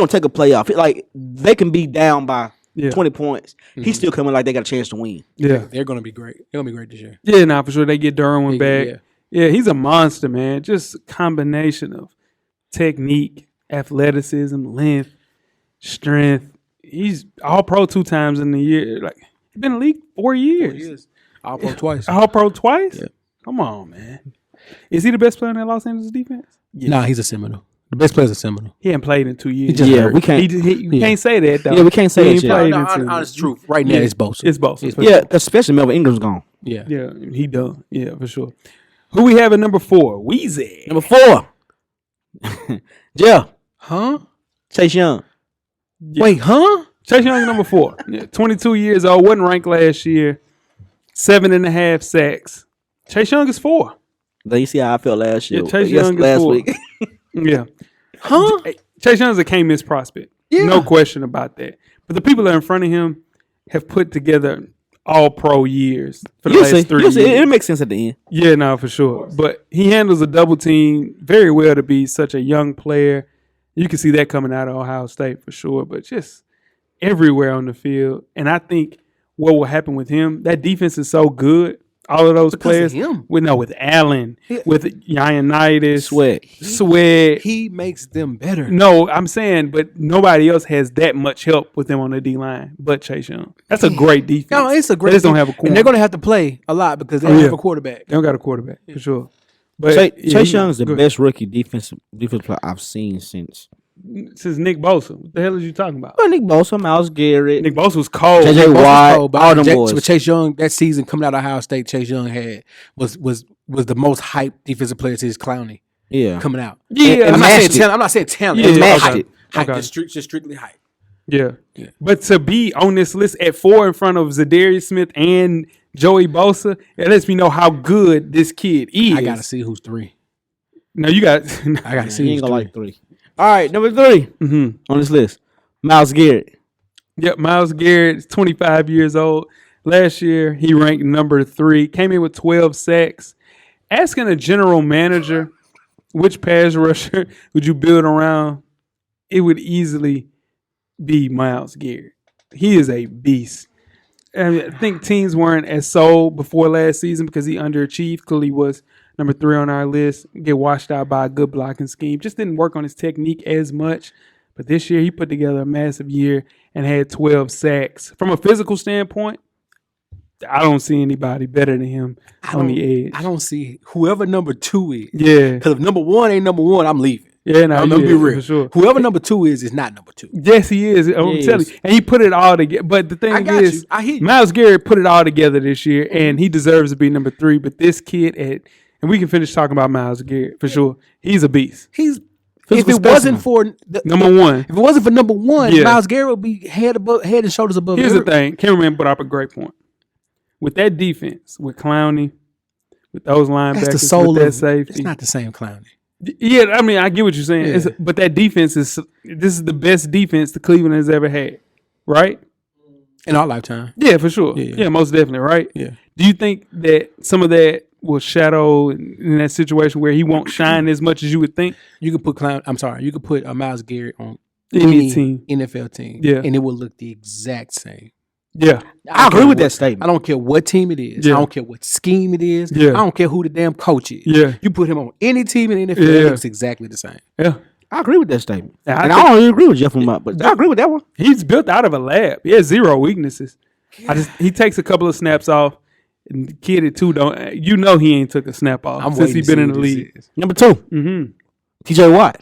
Speaker 5: take a play off. Like they can be down by 20 points. He's still coming like they got a chance to win.
Speaker 3: Yeah,
Speaker 6: they're gonna be great. They're gonna be great this year.
Speaker 3: Yeah, nah, for sure. They get Derwin back.
Speaker 6: Yeah.
Speaker 3: Yeah, he's a monster, man. Just a combination of technique, athleticism, length, strength. He's all pro 2 times in the year. He's been in the league 4 years.
Speaker 6: All pro twice.
Speaker 3: All pro twice?
Speaker 6: Yeah.
Speaker 3: Come on, man. Is he the best player in that Los Angeles defense? Yeah.
Speaker 6: Nah, he's a Seminole. The best player's a Seminole.
Speaker 3: He hadn't played in 2 years.
Speaker 6: just hurt.
Speaker 5: we can't.
Speaker 3: You can't say that, though.
Speaker 5: Yeah, we can't say
Speaker 3: He
Speaker 5: that
Speaker 3: ain't
Speaker 5: shit.
Speaker 3: played
Speaker 6: No,
Speaker 3: in 2 years.
Speaker 6: honest truth. Right now,
Speaker 3: Yeah.
Speaker 6: it's Bosa.
Speaker 3: It's Bosa.
Speaker 5: Yeah, especially Melvin Ingram's gone.
Speaker 6: Yeah.
Speaker 3: Yeah, he done. Yeah, for sure. Who we have at number 4? Weezy.
Speaker 5: Number 4. Jeff.
Speaker 6: Huh?
Speaker 5: Chase Young.
Speaker 6: Wait, huh?
Speaker 3: Chase Young is number 4. Yeah, 22 years old. Wasn't ranked last year. 7.5 sacks. Chase Young is 4.
Speaker 5: Then you see how I felt last year.
Speaker 3: Yeah, Chase Young is
Speaker 5: last
Speaker 3: 4.
Speaker 5: week.
Speaker 3: Yeah.
Speaker 6: Huh?
Speaker 3: Chase Young is a can't miss prospect.
Speaker 6: Yeah.
Speaker 3: No question about that. But the people that are in front of him have put together all pro years for the
Speaker 5: You
Speaker 3: last
Speaker 5: see,
Speaker 3: 3
Speaker 5: you see,
Speaker 3: years.
Speaker 5: it makes sense at the end.
Speaker 3: Yeah, no, for sure. But he handles a double team very well to be such a young player. You can see that coming out of Ohio State for sure, but just everywhere on the field. And I think what will happen with him, that defense is so good. All of those
Speaker 6: Because
Speaker 3: players,
Speaker 6: of him.
Speaker 3: with Allen, with Ioannidis,
Speaker 5: Sweat.
Speaker 6: He makes them better.
Speaker 3: No, I'm saying, but nobody else has that much help with them on the D line but Chase Young. That's a great defense.
Speaker 6: No, it's a great.
Speaker 3: They just don't
Speaker 6: team.
Speaker 3: have a corner.
Speaker 6: And they're going to have to play a lot because they
Speaker 3: Oh,
Speaker 6: don't
Speaker 3: yeah.
Speaker 6: have a quarterback.
Speaker 3: They don't got a quarterback for sure. But
Speaker 5: Chase Young is the
Speaker 3: good.
Speaker 5: best rookie defense player I've seen since.
Speaker 3: Since Nick Bosa. What the hell is you talking about?
Speaker 5: Well, Nick Bosa, Miles Garrett,
Speaker 3: Nick Bosa was cold.
Speaker 5: JJ
Speaker 6: Bosa's
Speaker 5: Watt,
Speaker 6: cold, but
Speaker 5: all them
Speaker 6: But
Speaker 5: boys.
Speaker 6: Chase Young, that season coming out of Ohio State, Chase Young had was the most hyped defensive player since Clowney
Speaker 5: Yeah.
Speaker 6: coming out.
Speaker 3: Yeah,
Speaker 6: I'm not
Speaker 5: matched
Speaker 6: saying
Speaker 5: it.
Speaker 6: talent. I'm not saying talent.
Speaker 3: Yeah,
Speaker 6: It's
Speaker 5: matched
Speaker 6: hype.
Speaker 5: it.
Speaker 6: Hype.
Speaker 3: Okay.
Speaker 6: Just strictly hype.
Speaker 3: Yeah. But to be on this list at 4 in front of Zadarius Smith and Joey Bosa, it lets me know how good this kid is.
Speaker 6: I gotta see who's 3.
Speaker 3: No, you got.
Speaker 6: I gotta see
Speaker 5: You
Speaker 6: who's
Speaker 5: ain't gonna
Speaker 6: 3.
Speaker 5: like 3. All right, number 3
Speaker 3: Mhm.
Speaker 5: on this list. Miles Garrett.
Speaker 3: Yep, Miles Garrett is 25 years old. Last year, he ranked number 3, came in with 12 sacks. Asking a general manager which pass rusher would you build around, it would easily be Miles Garrett. He is a beast. And I think teams weren't as sold before last season because he underachieved. Clearly was number 3 on our list. Get washed out by a good blocking scheme. Just didn't work on his technique as much. But this year, he put together a massive year and had 12 sacks. From a physical standpoint, I don't see anybody better than him on the edge.
Speaker 6: I don't see whoever number 2 is.
Speaker 3: Yeah.
Speaker 6: Because if number 1 ain't number 1, I'm leaving.
Speaker 3: Yeah, no,
Speaker 6: I'm gonna be real.
Speaker 3: for sure.
Speaker 6: Whoever number 2 is not number 2.
Speaker 3: Yes, he is. I'm
Speaker 5: He
Speaker 3: telling
Speaker 5: is.
Speaker 3: you. And he put it all together. But the thing
Speaker 6: I got
Speaker 3: is,
Speaker 6: you. I hear you.
Speaker 3: Miles Garrett put it all together this year, and he deserves to be number 3. But this kid and we can finish talking about Miles Garrett for sure. He's a beast.
Speaker 6: He's
Speaker 5: Physical
Speaker 6: if it wasn't
Speaker 5: specimen.
Speaker 6: for
Speaker 3: Number 1.
Speaker 6: if it wasn't for number 1,
Speaker 3: Yeah.
Speaker 6: Miles Garrett would be head and shoulders above.
Speaker 3: Here's the
Speaker 6: everybody.
Speaker 3: thing. Cameraman brought up a great point. With that defense, with Clowney, with those linebackers,
Speaker 6: That's the soul
Speaker 3: with that
Speaker 6: of
Speaker 3: safety.
Speaker 6: It's not the same Clowney.
Speaker 3: Yeah, I mean, I get what you're saying.
Speaker 6: Yeah.
Speaker 3: But that defense this is the best defense the Cleveland has ever had, right?
Speaker 6: In our lifetime.
Speaker 3: Yeah, for sure.
Speaker 6: Yeah.
Speaker 3: Yeah, most definitely, right?
Speaker 6: Yeah.
Speaker 3: Do you think that some of that will shadow in that situation where he won't shine as much as you would think?
Speaker 6: You could put you could put Miles Garrett on
Speaker 3: Any team.
Speaker 6: NFL team.
Speaker 3: Yeah.
Speaker 6: And it would look the exact same.
Speaker 3: Yeah.
Speaker 5: I agree with that statement.
Speaker 6: I don't care what team it is.
Speaker 3: Yeah.
Speaker 6: I don't care what scheme it is.
Speaker 3: Yeah.
Speaker 6: I don't care who the damn coach is.
Speaker 3: Yeah.
Speaker 6: You put him on any team in the NFL,
Speaker 3: Yeah.
Speaker 6: it looks exactly the same.
Speaker 3: Yeah.
Speaker 5: I agree with that statement.
Speaker 3: Yeah, I
Speaker 5: and
Speaker 3: think-
Speaker 5: I don't really agree with Jeff on that, but I agree with that one.
Speaker 3: He's built out of a lab. He has 0 weaknesses. He takes a couple of snaps off. And the kid at 2 don't. You know he ain't took a snap off
Speaker 6: I'm
Speaker 3: since
Speaker 6: waiting
Speaker 3: he
Speaker 6: to
Speaker 3: been
Speaker 6: see
Speaker 3: in
Speaker 6: what
Speaker 3: the
Speaker 6: this
Speaker 3: league.
Speaker 6: is.
Speaker 5: Number 2,
Speaker 3: Mm-hmm.
Speaker 5: TJ Watt.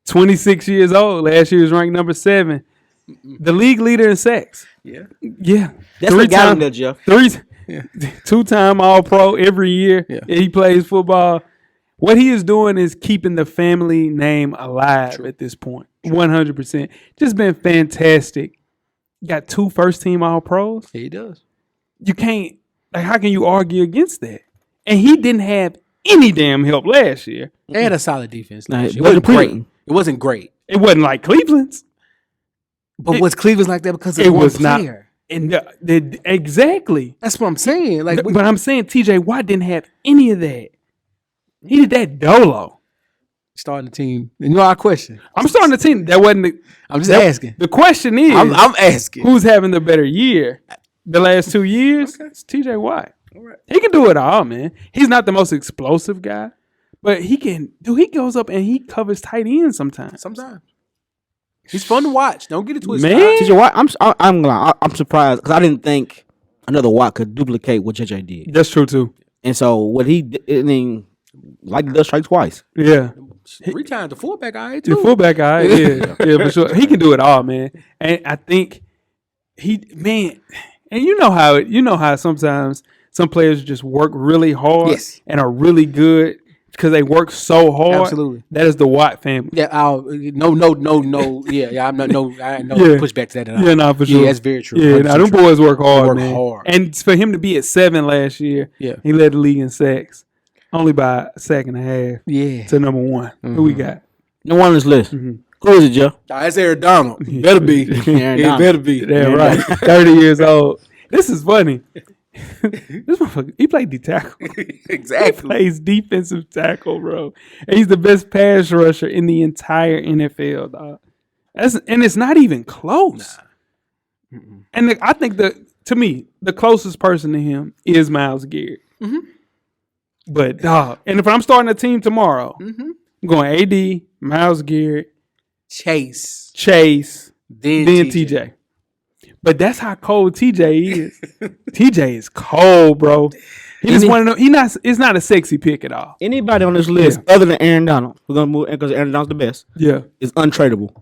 Speaker 3: 26 years old. Last year was ranked number 7. The league leader in sacks.
Speaker 6: Yeah.
Speaker 3: Yeah.
Speaker 5: That's what got him there, Jeff.
Speaker 3: 2-time All-Pro every year.
Speaker 6: Yeah.
Speaker 3: He plays football. What he is doing is keeping the family name alive at this point. 100%. Just been fantastic. Got 2 first-team All-Pros.
Speaker 6: Yeah, he does.
Speaker 3: You can't, how can you argue against that? And he didn't have any damn help last year.
Speaker 6: They had a solid defense
Speaker 5: Nah,
Speaker 6: last
Speaker 5: it
Speaker 6: year. It wasn't
Speaker 5: wasn't
Speaker 6: great.
Speaker 5: great.
Speaker 6: It wasn't great.
Speaker 3: It wasn't like Cleveland's.
Speaker 6: But was Cleveland's like that because of
Speaker 3: It
Speaker 6: one
Speaker 3: was not.
Speaker 6: player?
Speaker 3: And exactly.
Speaker 6: That's what I'm saying. Like,
Speaker 3: But I'm saying TJ Watt didn't have any of that. He did that dolo.
Speaker 6: starting the team. And you know our question.
Speaker 3: I'm starting the team. That wasn't the.
Speaker 6: I'm just
Speaker 3: that-
Speaker 6: asking.
Speaker 3: The question is,
Speaker 6: I'm asking.
Speaker 3: who's having the better year? The last 2 years, it's TJ Watt. He can do it all, man. He's not the most explosive guy, but he can. He goes up and he covers tight ends sometimes.
Speaker 6: Sometimes. He's fun to watch. Don't get it twisted.
Speaker 3: Man.
Speaker 5: TJ Watt, I'm surprised because I didn't think another Watt could duplicate what JJ did.
Speaker 3: That's true too.
Speaker 5: And so what he did, I mean, like he does strike twice.
Speaker 3: Yeah.
Speaker 6: 3 times the fullback, all right,
Speaker 3: The
Speaker 6: too.
Speaker 3: fullback guy, yeah, for sure. He can do it all, man. And I think and you know how sometimes some players just work really hard
Speaker 6: Yes.
Speaker 3: and are really good because they work so hard.
Speaker 6: Absolutely.
Speaker 3: That is the Watt family.
Speaker 6: Yeah, no. Yeah, I'm not I ain't no
Speaker 3: Yeah.
Speaker 6: pushback to that at all.
Speaker 3: Yeah, no, for sure.
Speaker 6: Yeah, that's very true.
Speaker 3: Yeah, now them
Speaker 6: 100% true.
Speaker 3: boys work hard,
Speaker 6: work
Speaker 3: man.
Speaker 6: hard.
Speaker 3: And for him to be at 7 last year,
Speaker 6: Yeah.
Speaker 3: he led the league in sacks, only by a sack and a half
Speaker 6: Yeah.
Speaker 3: to number 1. Who we got?
Speaker 5: No one on this list.
Speaker 3: Mm-hmm.
Speaker 5: Who is it, Joe?
Speaker 6: That's Aaron Donald. Better be.
Speaker 5: Aaron
Speaker 6: It
Speaker 5: Donald.
Speaker 6: better be.
Speaker 3: Damn right, 30 years old. This is funny. This motherfucker, he played D tackle. He
Speaker 6: Exactly.
Speaker 3: plays defensive tackle, bro. And he's the best pass rusher in the entire NFL, dog. And it's not even close. And I think to me, the closest person to him is Myles Garrett. But dog, and if I'm starting a team tomorrow, I'm going AD, Myles Garrett,
Speaker 6: Chase.
Speaker 3: then TJ. But that's how cold TJ is. TJ is cold, bro. He just one of them. It's not a sexy pick at all.
Speaker 5: Anybody on this list other than Aaron Donald, we're gonna move because Aaron Donald's the best.
Speaker 3: Yeah,
Speaker 5: Is untradeable.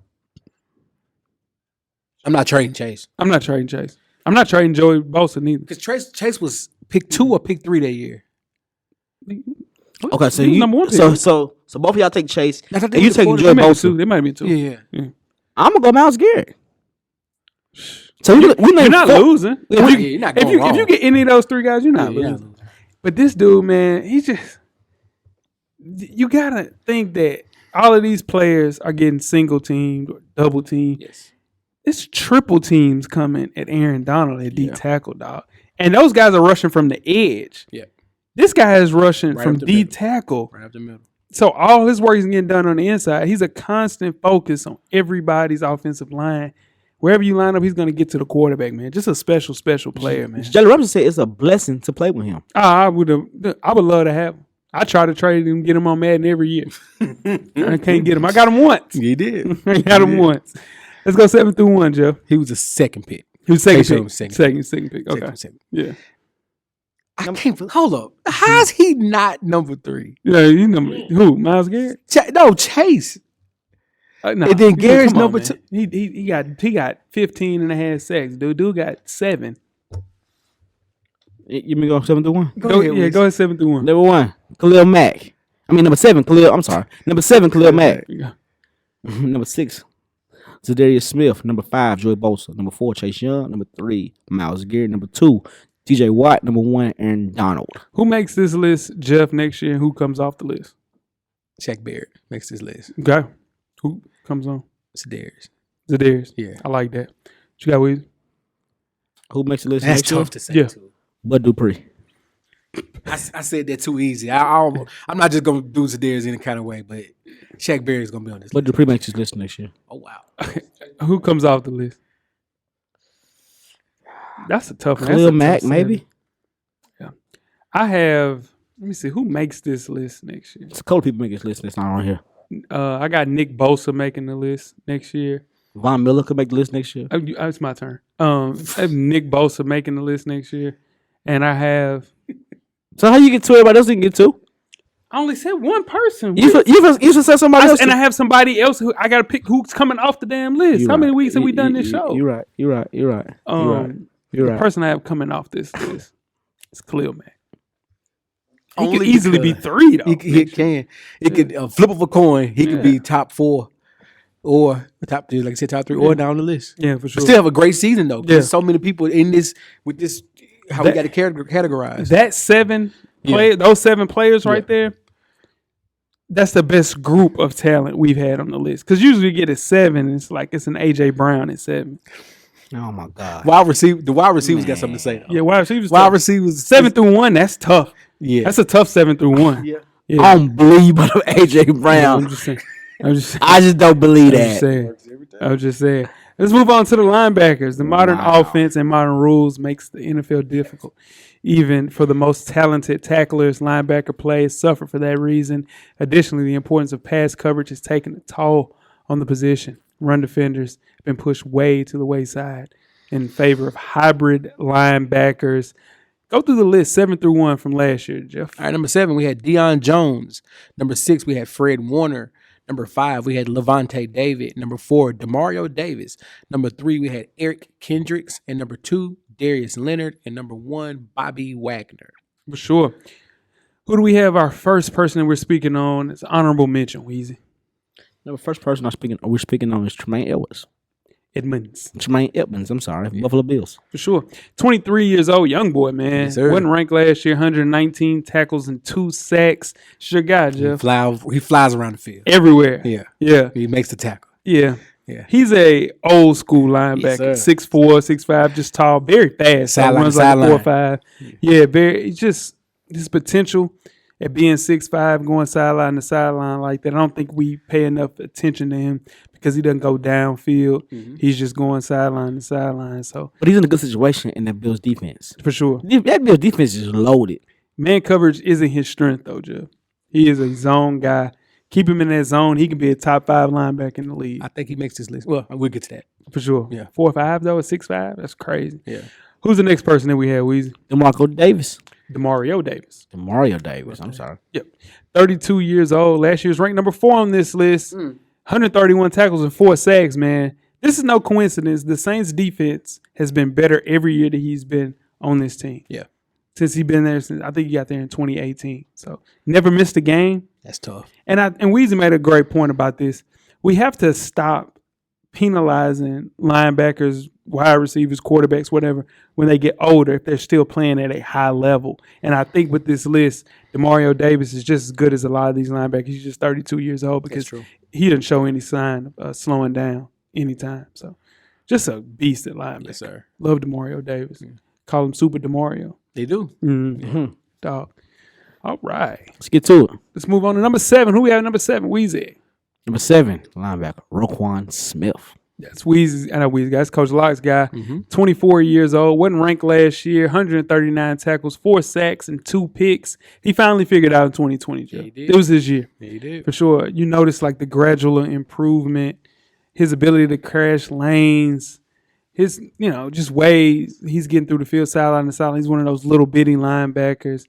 Speaker 6: I'm not trading Chase.
Speaker 3: I'm not trading Chase. I'm not trading Joey Bosa neither.
Speaker 6: Because Chase was pick 2 or pick 3 that year.
Speaker 5: Okay, so
Speaker 3: He was number 1 pick.
Speaker 5: so both of y'all take Chase.
Speaker 6: I thought
Speaker 5: And you taking Joey
Speaker 3: They might be
Speaker 5: Bosa.
Speaker 3: 2. They might be 2.
Speaker 6: Yeah.
Speaker 5: I'm gonna go Myles Garrett. So we
Speaker 3: You're not losing.
Speaker 6: Yeah, you're not going
Speaker 3: If you get any of those 3 guys, you're not losing. But this dude, man, you gotta think that all of these players are getting single teamed or double teamed.
Speaker 6: Yes.
Speaker 3: It's triple teams coming at Aaron Donald at D tackle, dog. And those guys are rushing from the edge.
Speaker 6: Yeah.
Speaker 3: This guy is rushing
Speaker 6: Right
Speaker 3: from
Speaker 6: up the
Speaker 3: D
Speaker 6: middle.
Speaker 3: tackle.
Speaker 6: Right up the middle.
Speaker 3: So all his work is getting done on the inside. He's a constant focus on everybody's offensive line. Wherever you line up, he's going to get to the quarterback, man. Just a special player, man.
Speaker 5: Jalen Ramsey said it's a blessing to play with him.
Speaker 3: I would love to have him. I try to trade him, get him on Madden every year. I can't get him. I got him once.
Speaker 6: He did.
Speaker 3: I got him once. Let's go 7 through 1, Jeff.
Speaker 6: He was a second pick.
Speaker 3: He was second
Speaker 6: Make sure
Speaker 3: pick.
Speaker 6: it was second.
Speaker 3: Second pick. Okay.
Speaker 6: Second.
Speaker 3: Yeah.
Speaker 6: I can't. Hold up. How's he not number 3?
Speaker 3: Yeah, you know who? Myles Garrett?
Speaker 6: No, Chase.
Speaker 3: No.
Speaker 6: And then Garrett's
Speaker 3: Come on,
Speaker 6: number
Speaker 3: man.
Speaker 6: 2.
Speaker 3: He got 15 and a half sacks. Dude got 7.
Speaker 5: You mean go 7 through 1?
Speaker 3: Go ahead 7 through 1.
Speaker 5: Number 1, Khalil Mack. I mean number 7, Khalil. I'm sorry. Number 7, Khalil Mack.
Speaker 3: Yeah.
Speaker 5: Number 6, Zadarius Smith. Number 5, Joey Bosa. Number 4, Chase Young. Number 3, Myles Garrett. Number 2, TJ Watt. Number 1, Aaron Donald.
Speaker 3: Who makes this list, Jeff, next year, and who comes off the list?
Speaker 6: Shaq Barrett makes this list.
Speaker 3: Okay. Who comes on?
Speaker 6: Zadarius.
Speaker 3: Zadarius.
Speaker 6: Yeah.
Speaker 3: I like that. What you got, Weezy?
Speaker 5: Who makes the list?
Speaker 6: That's
Speaker 5: next year?
Speaker 6: tough to say,
Speaker 3: Yeah.
Speaker 6: too.
Speaker 5: Bud Dupree.
Speaker 6: I said that too easy. I'm not just going to do Zadarius any kind of way, but Shaq Barrett is going to be on this
Speaker 5: Bud
Speaker 6: list.
Speaker 5: Dupree makes his list next year.
Speaker 6: Oh, wow.
Speaker 3: Who comes off the list? That's a tough one.
Speaker 5: Khalil
Speaker 3: That's a
Speaker 5: Mack,
Speaker 3: tough
Speaker 5: maybe.
Speaker 3: seven. Yeah. I have, let me see, who makes this list next year?
Speaker 5: It's a couple people make his list that's not on here.
Speaker 3: I got Nick Bosa making the list next year.
Speaker 5: Von Miller could make the list next year.
Speaker 3: It's my turn. I have Nick Bosa making the list next year. And I have,
Speaker 5: So how you get 2? Everybody else didn't get 2.
Speaker 3: I only said one person.
Speaker 5: You should say somebody else.
Speaker 3: And I have somebody else who I got to pick who's coming off the damn list. How many weeks have we done this show?
Speaker 5: You're right. You're
Speaker 3: The
Speaker 5: right.
Speaker 3: person I have coming off this list is Khalil Mack. He
Speaker 6: Only
Speaker 3: could easily be
Speaker 6: because
Speaker 3: 3, though.
Speaker 6: He can. It could flip of a coin. He could be top 4 or top 3, like I said, top 3 or down the list.
Speaker 3: Yeah, for sure.
Speaker 6: Still have a great season though. 'Cause
Speaker 3: Yeah.
Speaker 6: There's so many people in this with this. How we got to categorize.
Speaker 3: That 7 play, those 7 players right there. That's the best group of talent we've had on the list. Because usually you get a 7, it's like it's an AJ Brown at 7.
Speaker 5: Oh my God.
Speaker 6: The wide receivers got something to say. Though.
Speaker 3: Yeah, wide receivers.
Speaker 6: Wide receivers
Speaker 3: 7 through 1. That's tough.
Speaker 6: Yeah,
Speaker 3: That's a tough 7 through 1.
Speaker 6: Yeah.
Speaker 5: I don't believe AJ
Speaker 3: I'm
Speaker 5: Brown.
Speaker 3: just saying. I'm just saying.
Speaker 5: I just don't believe
Speaker 3: I'm just
Speaker 5: that.
Speaker 3: saying. I was just saying. Let's move on to the linebackers. The modern offense and modern rules makes the NFL difficult. Even for the most talented tacklers, linebacker plays suffer for that reason. Additionally, the importance of pass coverage is taking a toll on the position. run defenders have been pushed way to the wayside in favor of hybrid linebackers. Go through the list 7 through 1 from last year, Jeff.
Speaker 6: All right, number 7, we had Deion Jones. Number 6, we had Fred Warner. Number 5, we had Levante David. Number 4, Demario Davis. Number 3, we had Eric Kendricks. And number 2, Darius Leonard. And number 1, Bobby Wagner.
Speaker 3: For sure. Who do we have? Our first person that we're speaking on is honorable mention, Weezy.
Speaker 5: The first person we're speaking on is Tremaine Edwards.
Speaker 3: Edmonds.
Speaker 5: Tremaine Edmonds, I'm sorry. Buffalo Bills.
Speaker 3: For sure. 23 years old, young boy, man.
Speaker 6: Yes, sir.
Speaker 3: Wasn't ranked last year, 119 tackles and 2 sacks. It's your guy, Jeff.
Speaker 6: He flies around the field.
Speaker 3: Everywhere.
Speaker 6: Yeah.
Speaker 3: Yeah.
Speaker 6: He makes the tackle.
Speaker 3: Yeah.
Speaker 6: Yeah.
Speaker 3: He's a old school linebacker.
Speaker 6: Yes, sir.
Speaker 3: 6'4", 6'5", just tall, very fast.
Speaker 6: Sideline
Speaker 3: Runs
Speaker 6: to
Speaker 3: like a
Speaker 6: sideline.
Speaker 3: 4.5. Yeah, very. It's just his potential at being 6'5", going sideline to sideline like that. I don't think we pay enough attention to him because he doesn't go downfield.
Speaker 6: Mm-hmm.
Speaker 3: He's just going sideline to sideline. So
Speaker 5: But he's in a good situation in that Bills defense.
Speaker 3: for sure,
Speaker 5: That Bills defense is loaded.
Speaker 3: man coverage isn't his strength though, Jeff. He is a zone guy. Keep him in that zone. He can be a top 5 linebacker in the league
Speaker 6: I think he makes this list. Well, we'll get to that.
Speaker 3: for sure.
Speaker 6: Yeah.
Speaker 3: 4.5 though, at 6'5". That's crazy.
Speaker 6: Yeah.
Speaker 3: Who's the next person that we have, Weezy?
Speaker 5: DeMarco Davis.
Speaker 3: Demario Davis.
Speaker 5: Demario Davis. I'm sorry.
Speaker 3: Yep. 32 years old. Last year was ranked number 4 on this list. 131 tackles and 4 sacks, man. This is no coincidence. The Saints defense has been better every year that he's been on this team.
Speaker 6: Yeah.
Speaker 3: Since he's been there since I think he got there in 2018. So never missed a game.
Speaker 6: That's tough.
Speaker 3: And Weezy made a great point about this. We have to stop penalizing linebackers, wide receivers, quarterbacks, whatever, when they get older if they're still playing at a high level. And I think with this list, Demario Davis is just as good as a lot of these linebackers. He's just 32 years old because he didn't show any sign of slowing down anytime. So just a beast at linebacker.
Speaker 6: Yes, sir.
Speaker 3: Love Demario Davis. Call him Super Demario.
Speaker 6: They do.
Speaker 3: Mm-hmm. Dog. All right.
Speaker 5: Let's get to it.
Speaker 3: Let's move on to number 7. Who we have at number 7? Weezy.
Speaker 5: Number 7, linebacker, Roquan Smith.
Speaker 3: That's Weezy. I know Weezy guy. That's Coach Locke's guy.
Speaker 6: Mm-hmm.
Speaker 3: 24 years old. Wasn't ranked last year. 139 tackles, 4 sacks, and 2 picks. He finally figured out in 2020, Joe.
Speaker 6: Yeah, he did.
Speaker 3: It was his year.
Speaker 6: Yeah, he did.
Speaker 3: For sure. You notice like the gradual improvement, his ability to crash lanes, his, just ways he's getting through the field, sideline to sideline. He's one of those little bitty linebackers,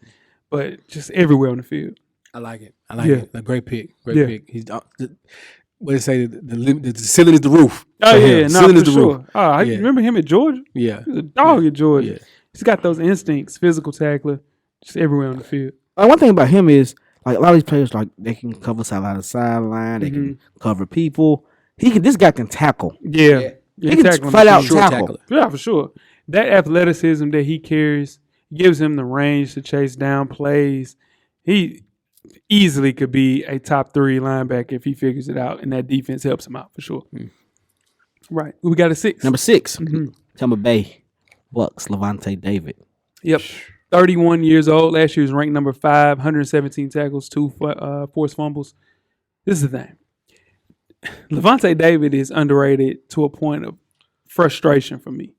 Speaker 3: but just everywhere on the field.
Speaker 6: I like it. I like
Speaker 3: Yeah.
Speaker 6: it. A great pick. Great
Speaker 3: Yeah.
Speaker 6: pick. He's what do they say? The ceiling is the roof.
Speaker 3: Oh,
Speaker 6: For
Speaker 3: yeah.
Speaker 6: him.
Speaker 3: No,
Speaker 6: Ceiling is
Speaker 3: for
Speaker 6: the
Speaker 3: sure.
Speaker 6: roof.
Speaker 3: Oh, I
Speaker 6: Yeah.
Speaker 3: remember him at Georgia.
Speaker 6: Yeah.
Speaker 3: He was a dog at Georgia.
Speaker 6: Yeah.
Speaker 3: He's got those instincts, physical tackler, just everywhere on the field.
Speaker 5: One thing about him is, like, a lot of these players, like, they can cover sideline to sideline. They can cover people. This guy can tackle.
Speaker 3: Yeah.
Speaker 5: He can
Speaker 3: tackling
Speaker 5: flat out
Speaker 3: machine.
Speaker 5: tackle.
Speaker 3: Yeah, for sure. That athleticism that he carries gives him the range to chase down plays. He easily could be a top 3 linebacker if he figures it out, and that defense helps him out for sure. Right. We got a 6.
Speaker 5: Number 6, Tampa Bay Bucks, Levante David.
Speaker 3: Yep. 31 years old. Last year was ranked number 5, 117 tackles, 2 forced fumbles. This is the thing. Levante David is underrated to a point of frustration for me.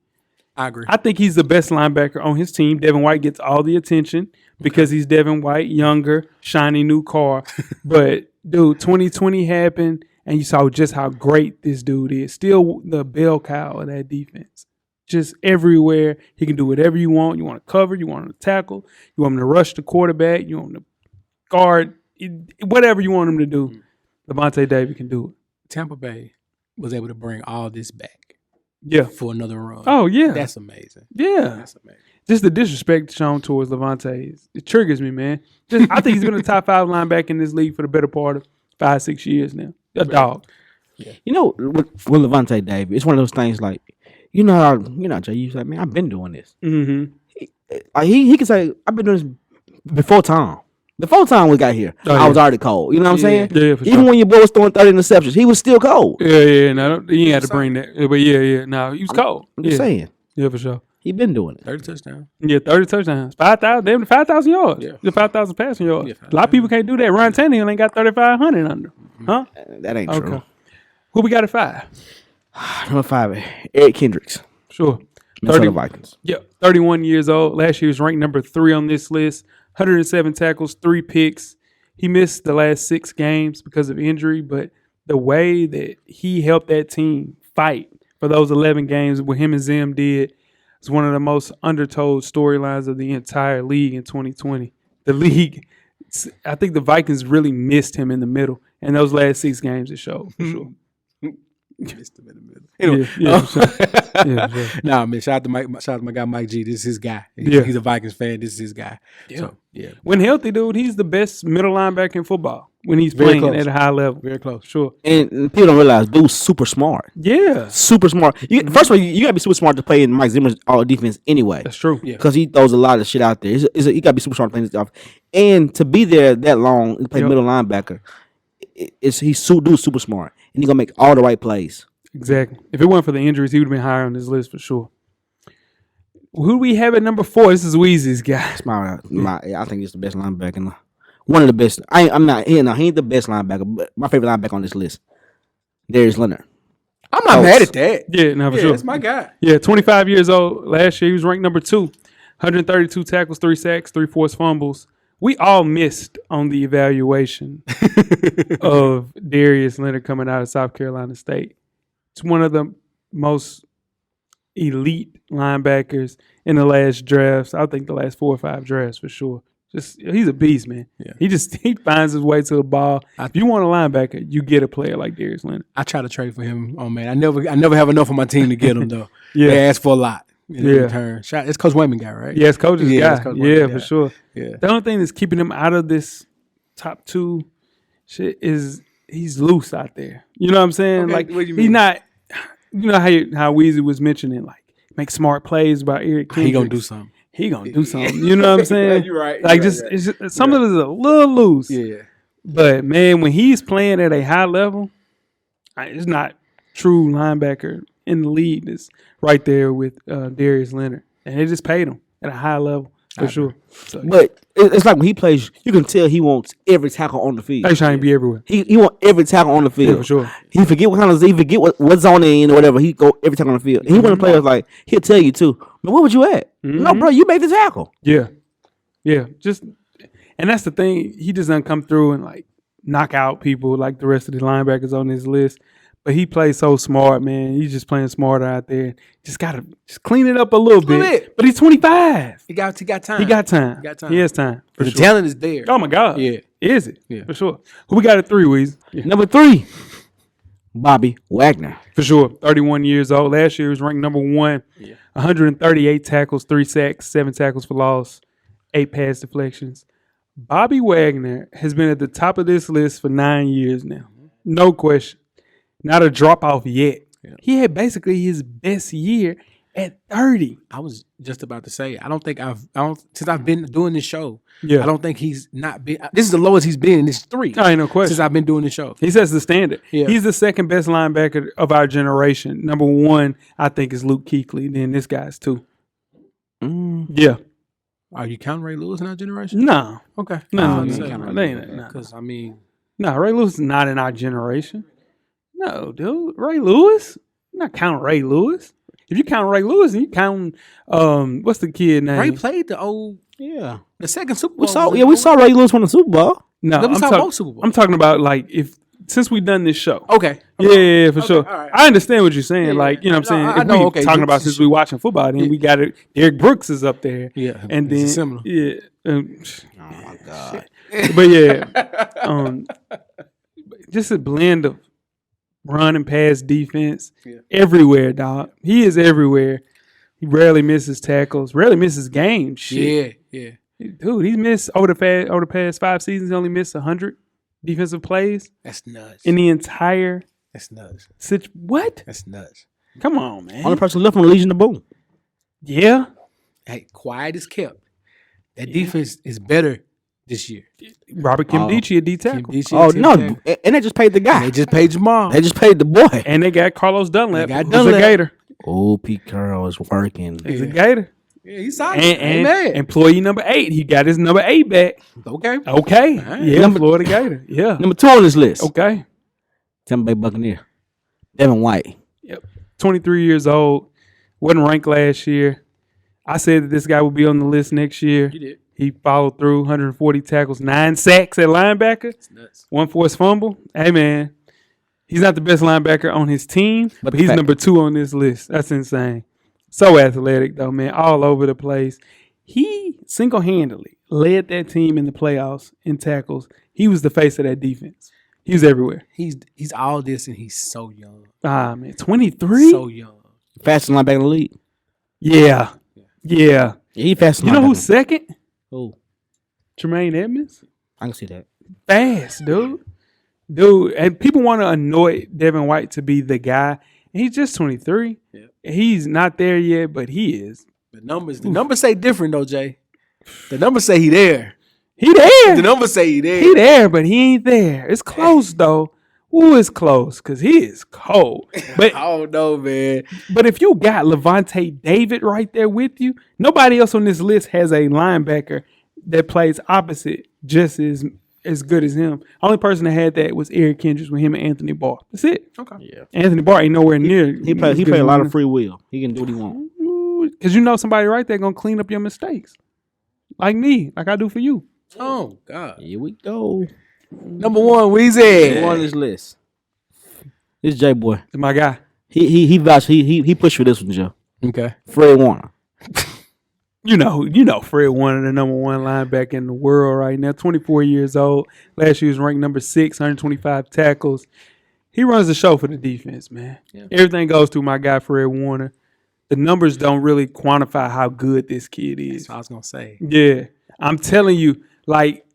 Speaker 6: I agree.
Speaker 3: I think he's the best linebacker on his team. Devin White gets all the attention because he's Devin White, younger, shiny new car. But, dude, 2020 happened, and you saw just how great this dude is. Still the bell cow of that defense. Just everywhere. He can do whatever you want. You want to cover. You want him to tackle. You want him to rush the quarterback. You want him to guard. Whatever you want him to do, Levante David can do it.
Speaker 6: Tampa Bay was able to bring all this back.
Speaker 3: Yeah.
Speaker 6: For another run.
Speaker 3: Oh, yeah.
Speaker 6: That's amazing.
Speaker 3: Yeah.
Speaker 6: That's amazing.
Speaker 3: Just the disrespect shown towards Levante, it triggers me, man. I think he's been a top 5 linebacker in this league for the better part of 5-6 years now. A dog.
Speaker 5: With Levante David, it's one of those things like, Jay, you say, man, I've been doing this.
Speaker 3: Mm-hmm.
Speaker 5: He can say, I've been doing this before Tom. Before Tom we got here, I was already cold. You know what I'm saying?
Speaker 3: Yeah, for
Speaker 5: Even
Speaker 3: sure.
Speaker 5: when your boy was throwing 30 interceptions, he was still cold.
Speaker 3: Yeah. No, you ain't had to bring that. But yeah. No, he was cold.
Speaker 5: I'm just saying.
Speaker 3: Yeah, for sure.
Speaker 5: He been doing it.
Speaker 6: 30 touchdowns.
Speaker 3: Yeah, 30 touchdowns. 5,000. Damn, 5,000 yards.
Speaker 6: Yeah.
Speaker 3: 5,000 passing yards.
Speaker 6: Yeah,
Speaker 3: a lot of people can't do that. Ryan Tannehill ain't got 3,500 under. Huh?
Speaker 5: That ain't true.
Speaker 3: Who we got at 5?
Speaker 5: Number 5, Eric Kendricks,
Speaker 3: Sure.
Speaker 5: Minnesota Vikings.
Speaker 3: Yeah, 31 years old. Last year he was ranked number 3 on this list. 107 tackles, 3 picks. He missed the last 6 games because of injury, but the way that he helped that team fight for those 11 games, what him and Zim did, is one of the most undertold storylines of the entire league in 2020. The league, I think the Vikings really missed him in the middle. And those last 6 games, it showed for sure.
Speaker 6: Missed him in the middle. Anyway,
Speaker 3: Sure.
Speaker 6: Nah, man. Shout out to my guy Mike G. This is his guy.
Speaker 3: Yeah.
Speaker 6: He's a Vikings fan. This is his guy.
Speaker 3: Yeah.
Speaker 6: So, yeah.
Speaker 3: When healthy, dude, he's the best middle linebacker in football when he's
Speaker 6: Very
Speaker 3: playing
Speaker 6: close.
Speaker 3: at a high level.
Speaker 6: Very close.
Speaker 3: Sure.
Speaker 5: And people don't realize dude's super smart.
Speaker 3: Yeah,
Speaker 5: Super smart. First of all, you gotta be super smart to play in Mike Zimmer's all defense anyway.
Speaker 3: that's true.
Speaker 6: Yeah.
Speaker 5: Because he throws a lot of shit out there. You gotta be super smart playing this stuff. And to be there that long and play
Speaker 3: Yep.
Speaker 5: middle linebacker, he's super smart. And he's gonna make all the right plays.
Speaker 3: Exactly. If it weren't for the injuries, he would have been higher on this list for sure. Who do we have at number 4? This is Weezy's guy.
Speaker 5: It's I think it's the best linebacker. One of the best. He ain't the best linebacker, but my favorite linebacker on this list. Darius Leonard.
Speaker 6: I'm not mad at that.
Speaker 3: Yeah, no, for
Speaker 6: Yeah,
Speaker 3: sure.
Speaker 6: that's my guy.
Speaker 3: Yeah, 25 years old. Last year, he was ranked number 2. 132 tackles, 3 sacks, 3 forced fumbles. We all missed on the evaluation of Darius Leonard coming out of South Carolina State. It's one of the most elite linebackers in the last drafts. I think the last 4 or 5 drafts for sure. He's a beast, man.
Speaker 6: Yeah.
Speaker 3: He finds his way to the ball. If you want a linebacker, you get a player like Darius Leonard.
Speaker 6: I try to trade for him. Oh man, I never have enough on my team to get him though.
Speaker 3: Yeah.
Speaker 6: They ask for a lot in
Speaker 3: Yeah.
Speaker 6: return. It's Coach Wayman guy, right?
Speaker 3: Yeah, it's coach's
Speaker 6: Yeah, it's
Speaker 3: guy.
Speaker 6: Coach
Speaker 3: Yeah,
Speaker 6: Wayman
Speaker 3: for
Speaker 6: guy.
Speaker 3: sure.
Speaker 6: Yeah.
Speaker 3: The only thing that's keeping him out of this top 2 shit is he's loose out there. You know what I'm saying?
Speaker 6: Okay,
Speaker 3: like
Speaker 6: what do you
Speaker 3: he's
Speaker 6: mean?
Speaker 3: not. You know how Weezy was mentioning, like make smart plays by Eric Kendricks.
Speaker 6: He gonna do something.
Speaker 3: He gonna do something. You know what I'm saying?
Speaker 6: You're right.
Speaker 3: Like
Speaker 6: You're
Speaker 3: just,
Speaker 6: right.
Speaker 3: it's just some of it is a little loose.
Speaker 6: Yeah.
Speaker 3: But man, when he's playing at a high level, it's not true linebacker in the league. It's right there with Darius Leonard, and they just paid him at a high level for sure. So,
Speaker 5: But it's like when he plays, you can tell he wants every tackle on the field.
Speaker 3: they trying to be everywhere.
Speaker 5: He want every tackle on the field.
Speaker 3: Yeah, for sure.
Speaker 5: He forget what zone they in or whatever. He go every tackle on the field. And he want to play like he'll tell you too. Man, where was you at? No, bro, you made the tackle.
Speaker 3: Yeah, yeah. And that's the thing. He just doesn't come through and like knock out people like the rest of the linebackers on this list. But he plays so smart, man. He's just playing smarter out there. Just gotta clean it up a little bit. But he's 25.
Speaker 6: He got time.
Speaker 3: He got time.
Speaker 6: Got time.
Speaker 3: He has time. For
Speaker 6: The
Speaker 3: sure.
Speaker 6: talent is there.
Speaker 3: Oh my God.
Speaker 6: Yeah.
Speaker 3: Is it?
Speaker 6: Yeah.
Speaker 3: For sure. Who we got at 3, Weez?
Speaker 5: Number 3, Bobby Wagner.
Speaker 3: For sure. 31 years old. Last year he was ranked number 1. 138 tackles, 3 sacks, 7 tackles for loss, 8 pass deflections. Bobby Wagner has been at the top of this list for 9 years now. No question. Not a drop off yet.
Speaker 6: Yeah.
Speaker 3: He had basically his best year at 30.
Speaker 6: I was just about to say, since I've been doing this show,
Speaker 3: Yeah.
Speaker 6: I don't think he's not been. This is the lowest he's been in this 3.
Speaker 3: I ain't no question.
Speaker 6: Since I've been doing this show.
Speaker 3: He sets the standard.
Speaker 6: Yeah.
Speaker 3: He's the second best linebacker of our generation. Number 1, I think, is Luke Kuechly. Then this guy's 2. Yeah.
Speaker 6: Are you counting Ray Lewis in our generation?
Speaker 3: No.
Speaker 6: Okay.
Speaker 3: No.
Speaker 6: Because
Speaker 3: Because
Speaker 6: I mean,
Speaker 3: no, Ray Lewis is not in our generation. No, dude. Ray Lewis? I'm not counting Ray Lewis. If you count Ray Lewis, then you count what's the kid name?
Speaker 6: Ray played the second Super Bowl.
Speaker 5: We saw Ray Lewis win the Super Bowl.
Speaker 3: No,
Speaker 6: We
Speaker 3: I'm,
Speaker 6: saw
Speaker 3: talk-
Speaker 6: both Super Bowls.
Speaker 3: I'm talking about like since we've done this show.
Speaker 6: Okay.
Speaker 3: Yeah, for sure.
Speaker 6: all right.
Speaker 3: I understand what you're saying.
Speaker 6: Yeah,
Speaker 3: like, you know what I'm
Speaker 6: no,
Speaker 3: saying?
Speaker 6: I
Speaker 3: If
Speaker 6: know,
Speaker 3: we
Speaker 6: okay,
Speaker 3: talking
Speaker 6: but-
Speaker 3: about since we watching football, then we got it. Derek Brooks is up there.
Speaker 6: Yeah.
Speaker 3: And
Speaker 6: it's
Speaker 3: then
Speaker 6: similar.
Speaker 3: Yeah.
Speaker 5: Oh my God.
Speaker 3: But yeah. Just a blend of run and pass defense.
Speaker 6: Yeah.
Speaker 3: Everywhere, dog. He is everywhere. He rarely misses tackles, rarely misses games. Shit.
Speaker 6: Yeah.
Speaker 3: Dude, he's missed over the past 5 seasons, he only missed 100 defensive plays
Speaker 6: That's nuts.
Speaker 3: in the entire
Speaker 6: That's nuts.
Speaker 3: what?
Speaker 6: That's nuts.
Speaker 3: Come on, man.
Speaker 5: Only person left from the Legion of Boom.
Speaker 3: Yeah.
Speaker 6: Hey, quiet is kept. That defense is better this year.
Speaker 3: Robert Kimdichie, a D tackle.
Speaker 5: Oh no, and they just paid the guy.
Speaker 6: They just paid Jamal.
Speaker 5: They just paid the boy.
Speaker 3: And they got Carlos Dunlap.
Speaker 6: They got
Speaker 3: who's a
Speaker 6: Dunlap.
Speaker 3: Gator.
Speaker 5: Oh, Pete Carroll is working.
Speaker 3: He's a Gator.
Speaker 6: Yeah, he's solid.
Speaker 3: And
Speaker 6: Amen.
Speaker 3: employee number 8. He got his number 8 back.
Speaker 6: Okay.
Speaker 3: Okay.
Speaker 6: All right.
Speaker 3: Yeah, Florida Gator. Yeah.
Speaker 5: Number 2 on this list.
Speaker 3: Okay.
Speaker 5: Tampa Bay Buccaneer. Devin White.
Speaker 3: Yep. 23 years old. Wasn't ranked last year. I said that this guy would be on the list next year.
Speaker 6: You did.
Speaker 3: He followed through, 140 tackles, 9 sacks at linebacker,
Speaker 6: It's nuts.
Speaker 3: 1 forced fumble. Hey, man. He's not the best linebacker on his team, but he's
Speaker 5: fact-
Speaker 3: number 2 on this list. That's insane. So athletic, though, man. All over the place. He single-handedly led that team in the playoffs in tackles. He was the face of that defense. He was everywhere.
Speaker 6: He's all this and he's so young.
Speaker 3: Ah, man. 23?
Speaker 6: So young.
Speaker 5: Fastest linebacker in the league.
Speaker 3: Yeah. Yeah.
Speaker 5: Yeah, he fastest.
Speaker 3: You know
Speaker 5: linebacker.
Speaker 3: who's second?
Speaker 5: Who?
Speaker 3: Tremaine Edmonds.
Speaker 5: I can see that.
Speaker 3: Fast, dude. Dude, and people want to anoint Devin White to be the guy. He's just 23.
Speaker 6: Yeah.
Speaker 3: He's not there yet, but he is.
Speaker 6: The numbers say different though, Jay. The numbers say he there.
Speaker 3: He there.
Speaker 6: The numbers say he there.
Speaker 3: He there, but he ain't there. It's close though. Ooh, it's close because he is cold. But
Speaker 6: I don't know, man.
Speaker 3: but if you got Levante David right there with you, nobody else on this list has a linebacker that plays opposite just as good as him. Only person that had that was Eric Kendricks with him and Anthony Barr. That's it.
Speaker 6: Okay.
Speaker 5: Yeah.
Speaker 3: Anthony Barr ain't nowhere near.
Speaker 5: He play a lot of free will. He can do what he wants.
Speaker 3: Because you know somebody right there gonna clean up your mistakes, like me, like I do for you.
Speaker 6: Oh God.
Speaker 5: Here we go.
Speaker 6: Number 1, Weezy.
Speaker 5: Who on this list? This J boy.
Speaker 3: It's my guy.
Speaker 5: He vouched. He pushed for this one, Joe.
Speaker 6: Okay.
Speaker 5: Fred Warner.
Speaker 3: You know, Fred Warner, the number 1 linebacker in the world right now. 24 years old. Last year he was ranked number 6, 125 tackles. He runs the show for the defense, man.
Speaker 6: Yeah.
Speaker 3: Everything goes through my guy Fred Warner. The numbers don't really quantify how good this kid is.
Speaker 6: That's what I was gonna say.
Speaker 3: Yeah, I'm telling you, like,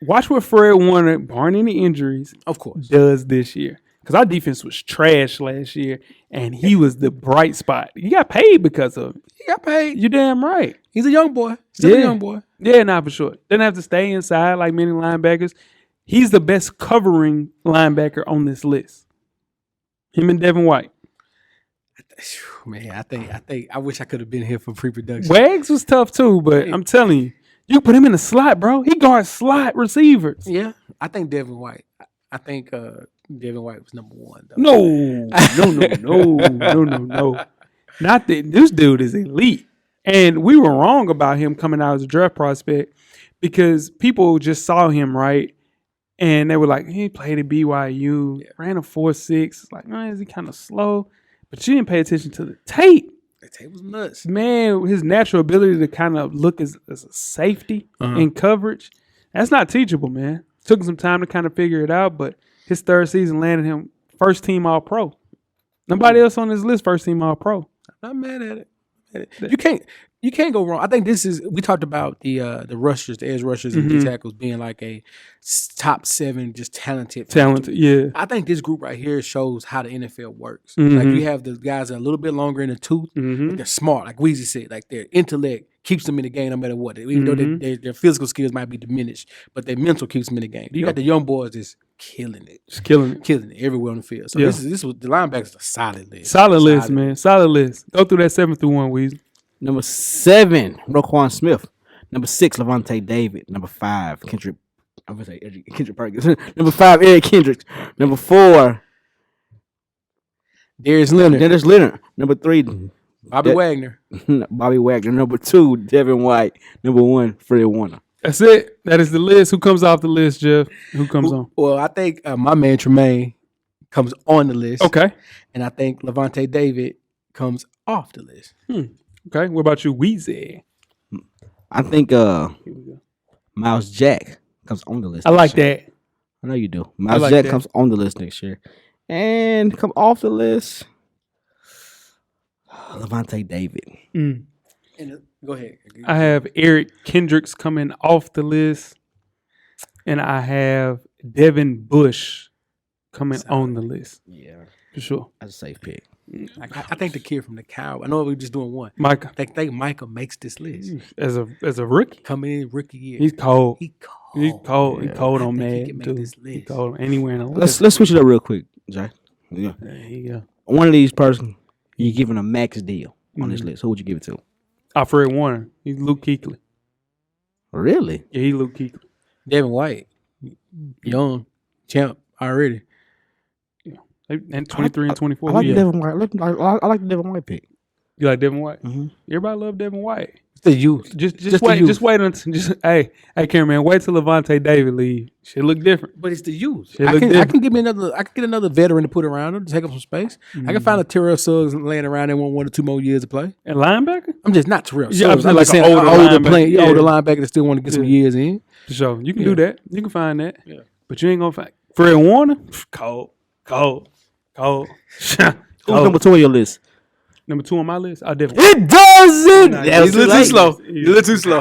Speaker 3: watch what Fred Warner, barring any injuries,
Speaker 6: Of course.
Speaker 3: does this year. Because our defense was trash last year, and he was the bright spot. He got paid because of it.
Speaker 6: He got paid.
Speaker 3: You're damn right.
Speaker 6: He's a young boy. Still a young boy.
Speaker 3: Yeah, not for sure. Doesn't have to stay inside like many linebackers. He's the best covering linebacker on this list. Him and Devin White.
Speaker 6: Man, I think I wish I could have been here for pre-production.
Speaker 3: Wags was tough too, but I'm telling you, you put him in the slot, bro. He guards slot receivers.
Speaker 6: Yeah, I think Devin White. I think Devin White was number 1 though.
Speaker 3: No. Not that this dude is elite. And we were wrong about him coming out as a draft prospect because people just saw him, right? And they were like, he played at BYU, ran a 4.6. Like, man, is he kind of slow? But you didn't pay attention to the tape.
Speaker 6: The tape was nuts.
Speaker 3: Man, his natural ability to kind of look as a safety in coverage, that's not teachable, man. Took him some time to kind of figure it out, but his 3rd season landed him first team All-Pro. Nobody else on this list first team All-Pro.
Speaker 6: I'm not mad at it. You can't go wrong. I think this is, we talked about the rushers, the edge rushers and D tackles being like a top 7 just talented.
Speaker 3: Yeah.
Speaker 6: I think this group right here shows how the NFL works. Like you have the guys that are a little bit longer in the tooth, but they're smart. Like Weezy said, like their intellect keeps them in the game no matter what. Even though their physical skills might be diminished, but their mental keeps them in the game. You got the young boys just killing it.
Speaker 3: Just killing it.
Speaker 6: Everywhere on the field. So
Speaker 3: Yeah.
Speaker 6: this was the linebackers a solid list.
Speaker 3: Solid list, man. Solid list. Go through that 7 through 1, Weezy.
Speaker 5: Number 7, Roquan Smith. Number 6, Levante David. Number 5, Kendrick Perkins. Number 5, Eric Kendricks. Number 4,
Speaker 6: Darius Leonard.
Speaker 5: Dennis Leonard. Number 3,
Speaker 6: Bobby Wagner.
Speaker 5: Bobby Wagner. Number 2, Devin White. Number 1, Fred Warner.
Speaker 3: That's it. That is the list. Who comes off the list, Jeff? Who comes on?
Speaker 6: Well, I think my man Tremaine comes on the list.
Speaker 3: Okay.
Speaker 6: And I think Levante David comes off the list.
Speaker 3: Okay. What about you, Weezy?
Speaker 5: I think Miles Jack comes on the list.
Speaker 3: I like
Speaker 5: next year.
Speaker 3: that.
Speaker 5: I know you do. Miles
Speaker 3: like
Speaker 5: Jack
Speaker 3: that.
Speaker 5: comes on the list next year. And come off the list, Levante David.
Speaker 6: And go ahead.
Speaker 3: I have Eric Kendricks coming off the list. And I have Devin Bush coming on the list.
Speaker 5: Yeah.
Speaker 3: For sure.
Speaker 5: That's a safe pick.
Speaker 6: I think the kid from the Cow. I know we're just doing one.
Speaker 3: Micah.
Speaker 6: I think Micah makes this list.
Speaker 3: As a rookie.
Speaker 6: Coming in rookie year.
Speaker 3: He's cold.
Speaker 6: He cold.
Speaker 3: He's cold. He's cold on
Speaker 6: I think he
Speaker 3: Mad
Speaker 6: can make
Speaker 3: too.
Speaker 6: this
Speaker 3: He's
Speaker 6: list.
Speaker 3: cold anywhere in the
Speaker 5: Let's switch it up real quick, Jay. Yeah.
Speaker 3: There you go.
Speaker 5: One of these person, you giving a max deal on this list. Who would you give it to?
Speaker 3: Fred Warner. He's Luke Kuechly.
Speaker 5: Really?
Speaker 3: Yeah, he's Luke Kuechly.
Speaker 6: Devin White. Young. Champ already.
Speaker 3: And 23 and 24.
Speaker 5: I like
Speaker 3: yeah.
Speaker 5: the Devin White. I like the Devin White pick.
Speaker 3: You like Devin White?
Speaker 5: Mm-hmm.
Speaker 3: Everybody love Devin White.
Speaker 6: The youth.
Speaker 3: Just wait. Just wait until. Hey, cameraman. Wait till Levante David leave. Shit look different.
Speaker 6: But it's the youth.
Speaker 3: Shit
Speaker 6: I
Speaker 3: look
Speaker 6: can
Speaker 3: different.
Speaker 6: give me another. I can get another veteran to put around him to take up some space. I can find a Terrell Suggs laying around and want 1 or 2 more years to play.
Speaker 3: And linebacker?
Speaker 6: I'm just not Terrell
Speaker 3: Yeah,
Speaker 6: Suggs.
Speaker 3: I'm
Speaker 6: I'm
Speaker 3: like
Speaker 6: just saying
Speaker 3: an
Speaker 6: older linebacker that still want to get some years in.
Speaker 3: For sure. You can do that. You can find that. Yeah. But you ain't gonna find Fred Warner. Cold.
Speaker 5: Who's number 2 on your list?
Speaker 3: Number 2 on my list. I definitely.
Speaker 5: It doesn't.
Speaker 3: Nah,
Speaker 6: He's a little too slow. He's a little too slow.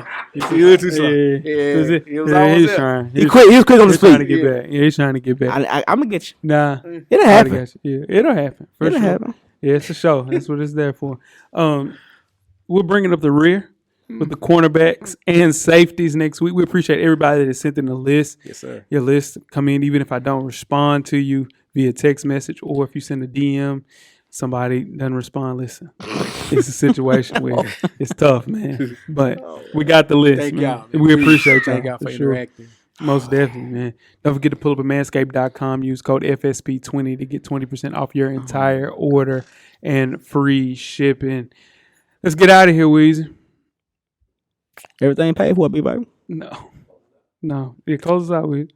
Speaker 3: Yeah.
Speaker 6: He was almost
Speaker 3: He's
Speaker 6: there.
Speaker 3: trying.
Speaker 5: He was quick on his
Speaker 3: He's trying to
Speaker 5: feet.
Speaker 3: get back. Yeah, he's trying to get back.
Speaker 5: I'm gonna get you.
Speaker 3: Nah.
Speaker 5: It'll happen.
Speaker 3: Yeah, it'll happen. For
Speaker 5: It'll
Speaker 3: sure.
Speaker 5: happen.
Speaker 3: Yeah, it's a show. That's what it's there for. We're bringing up the rear with the cornerbacks and safeties next week. We appreciate everybody that sent in the list.
Speaker 6: Yes, sir.
Speaker 3: Your list come in, even if I don't respond to you via text message or if you send a DM, somebody doesn't respond. Listen, it's a situation where it's tough, man. But we got the list.
Speaker 6: Thank
Speaker 3: man.
Speaker 6: y'all.
Speaker 3: We appreciate y'all.
Speaker 6: Thank y'all for
Speaker 3: sure.
Speaker 6: interacting.
Speaker 3: Most definitely, man. Don't forget to pull up at manscaped.com. Use code FSP20 to get 20% off your entire order and free shipping. Let's get out of here, Weezy.
Speaker 5: Everything paid for, big baby.
Speaker 3: No. Yeah, close us out, Weezy.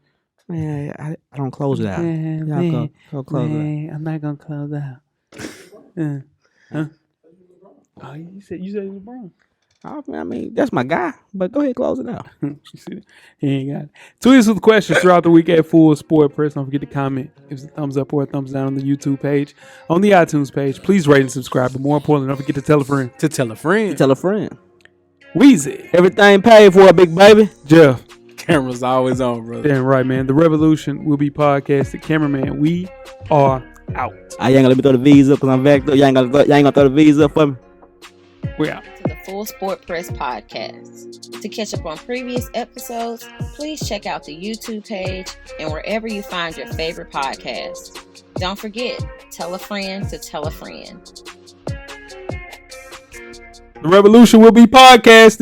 Speaker 5: Man, I don't close it out.
Speaker 3: Man,
Speaker 5: Y'all go close it out.
Speaker 3: I'm not gonna close out. Huh? Oh, you said LeBron.
Speaker 5: I mean, that's my guy. But go ahead, close it out.
Speaker 3: He ain't got it. Tweet us with questions throughout the week at Full Sport Press. Don't forget to comment. Give us a thumbs up or a thumbs down on the YouTube page, on the iTunes page. Please rate and subscribe. But more importantly, don't forget to tell a friend.
Speaker 6: To tell a friend.
Speaker 5: Tell a friend.
Speaker 3: Weezy.
Speaker 5: Everything paid for, big baby.
Speaker 3: Jeff.
Speaker 6: Camera's always on, brother.
Speaker 3: Damn right, man. The revolution will be podcasted. Cameraman, we are out.
Speaker 5: You ain't gonna let me throw the V's up because I'm back up. You ain't gonna throw the V's up for me.
Speaker 3: We out.
Speaker 8: To the Full Sport Press podcast. To catch up on previous episodes, please check out the YouTube page and wherever you find your favorite podcast. Don't forget, tell a friend to tell a friend.
Speaker 3: The revolution will be podcasted.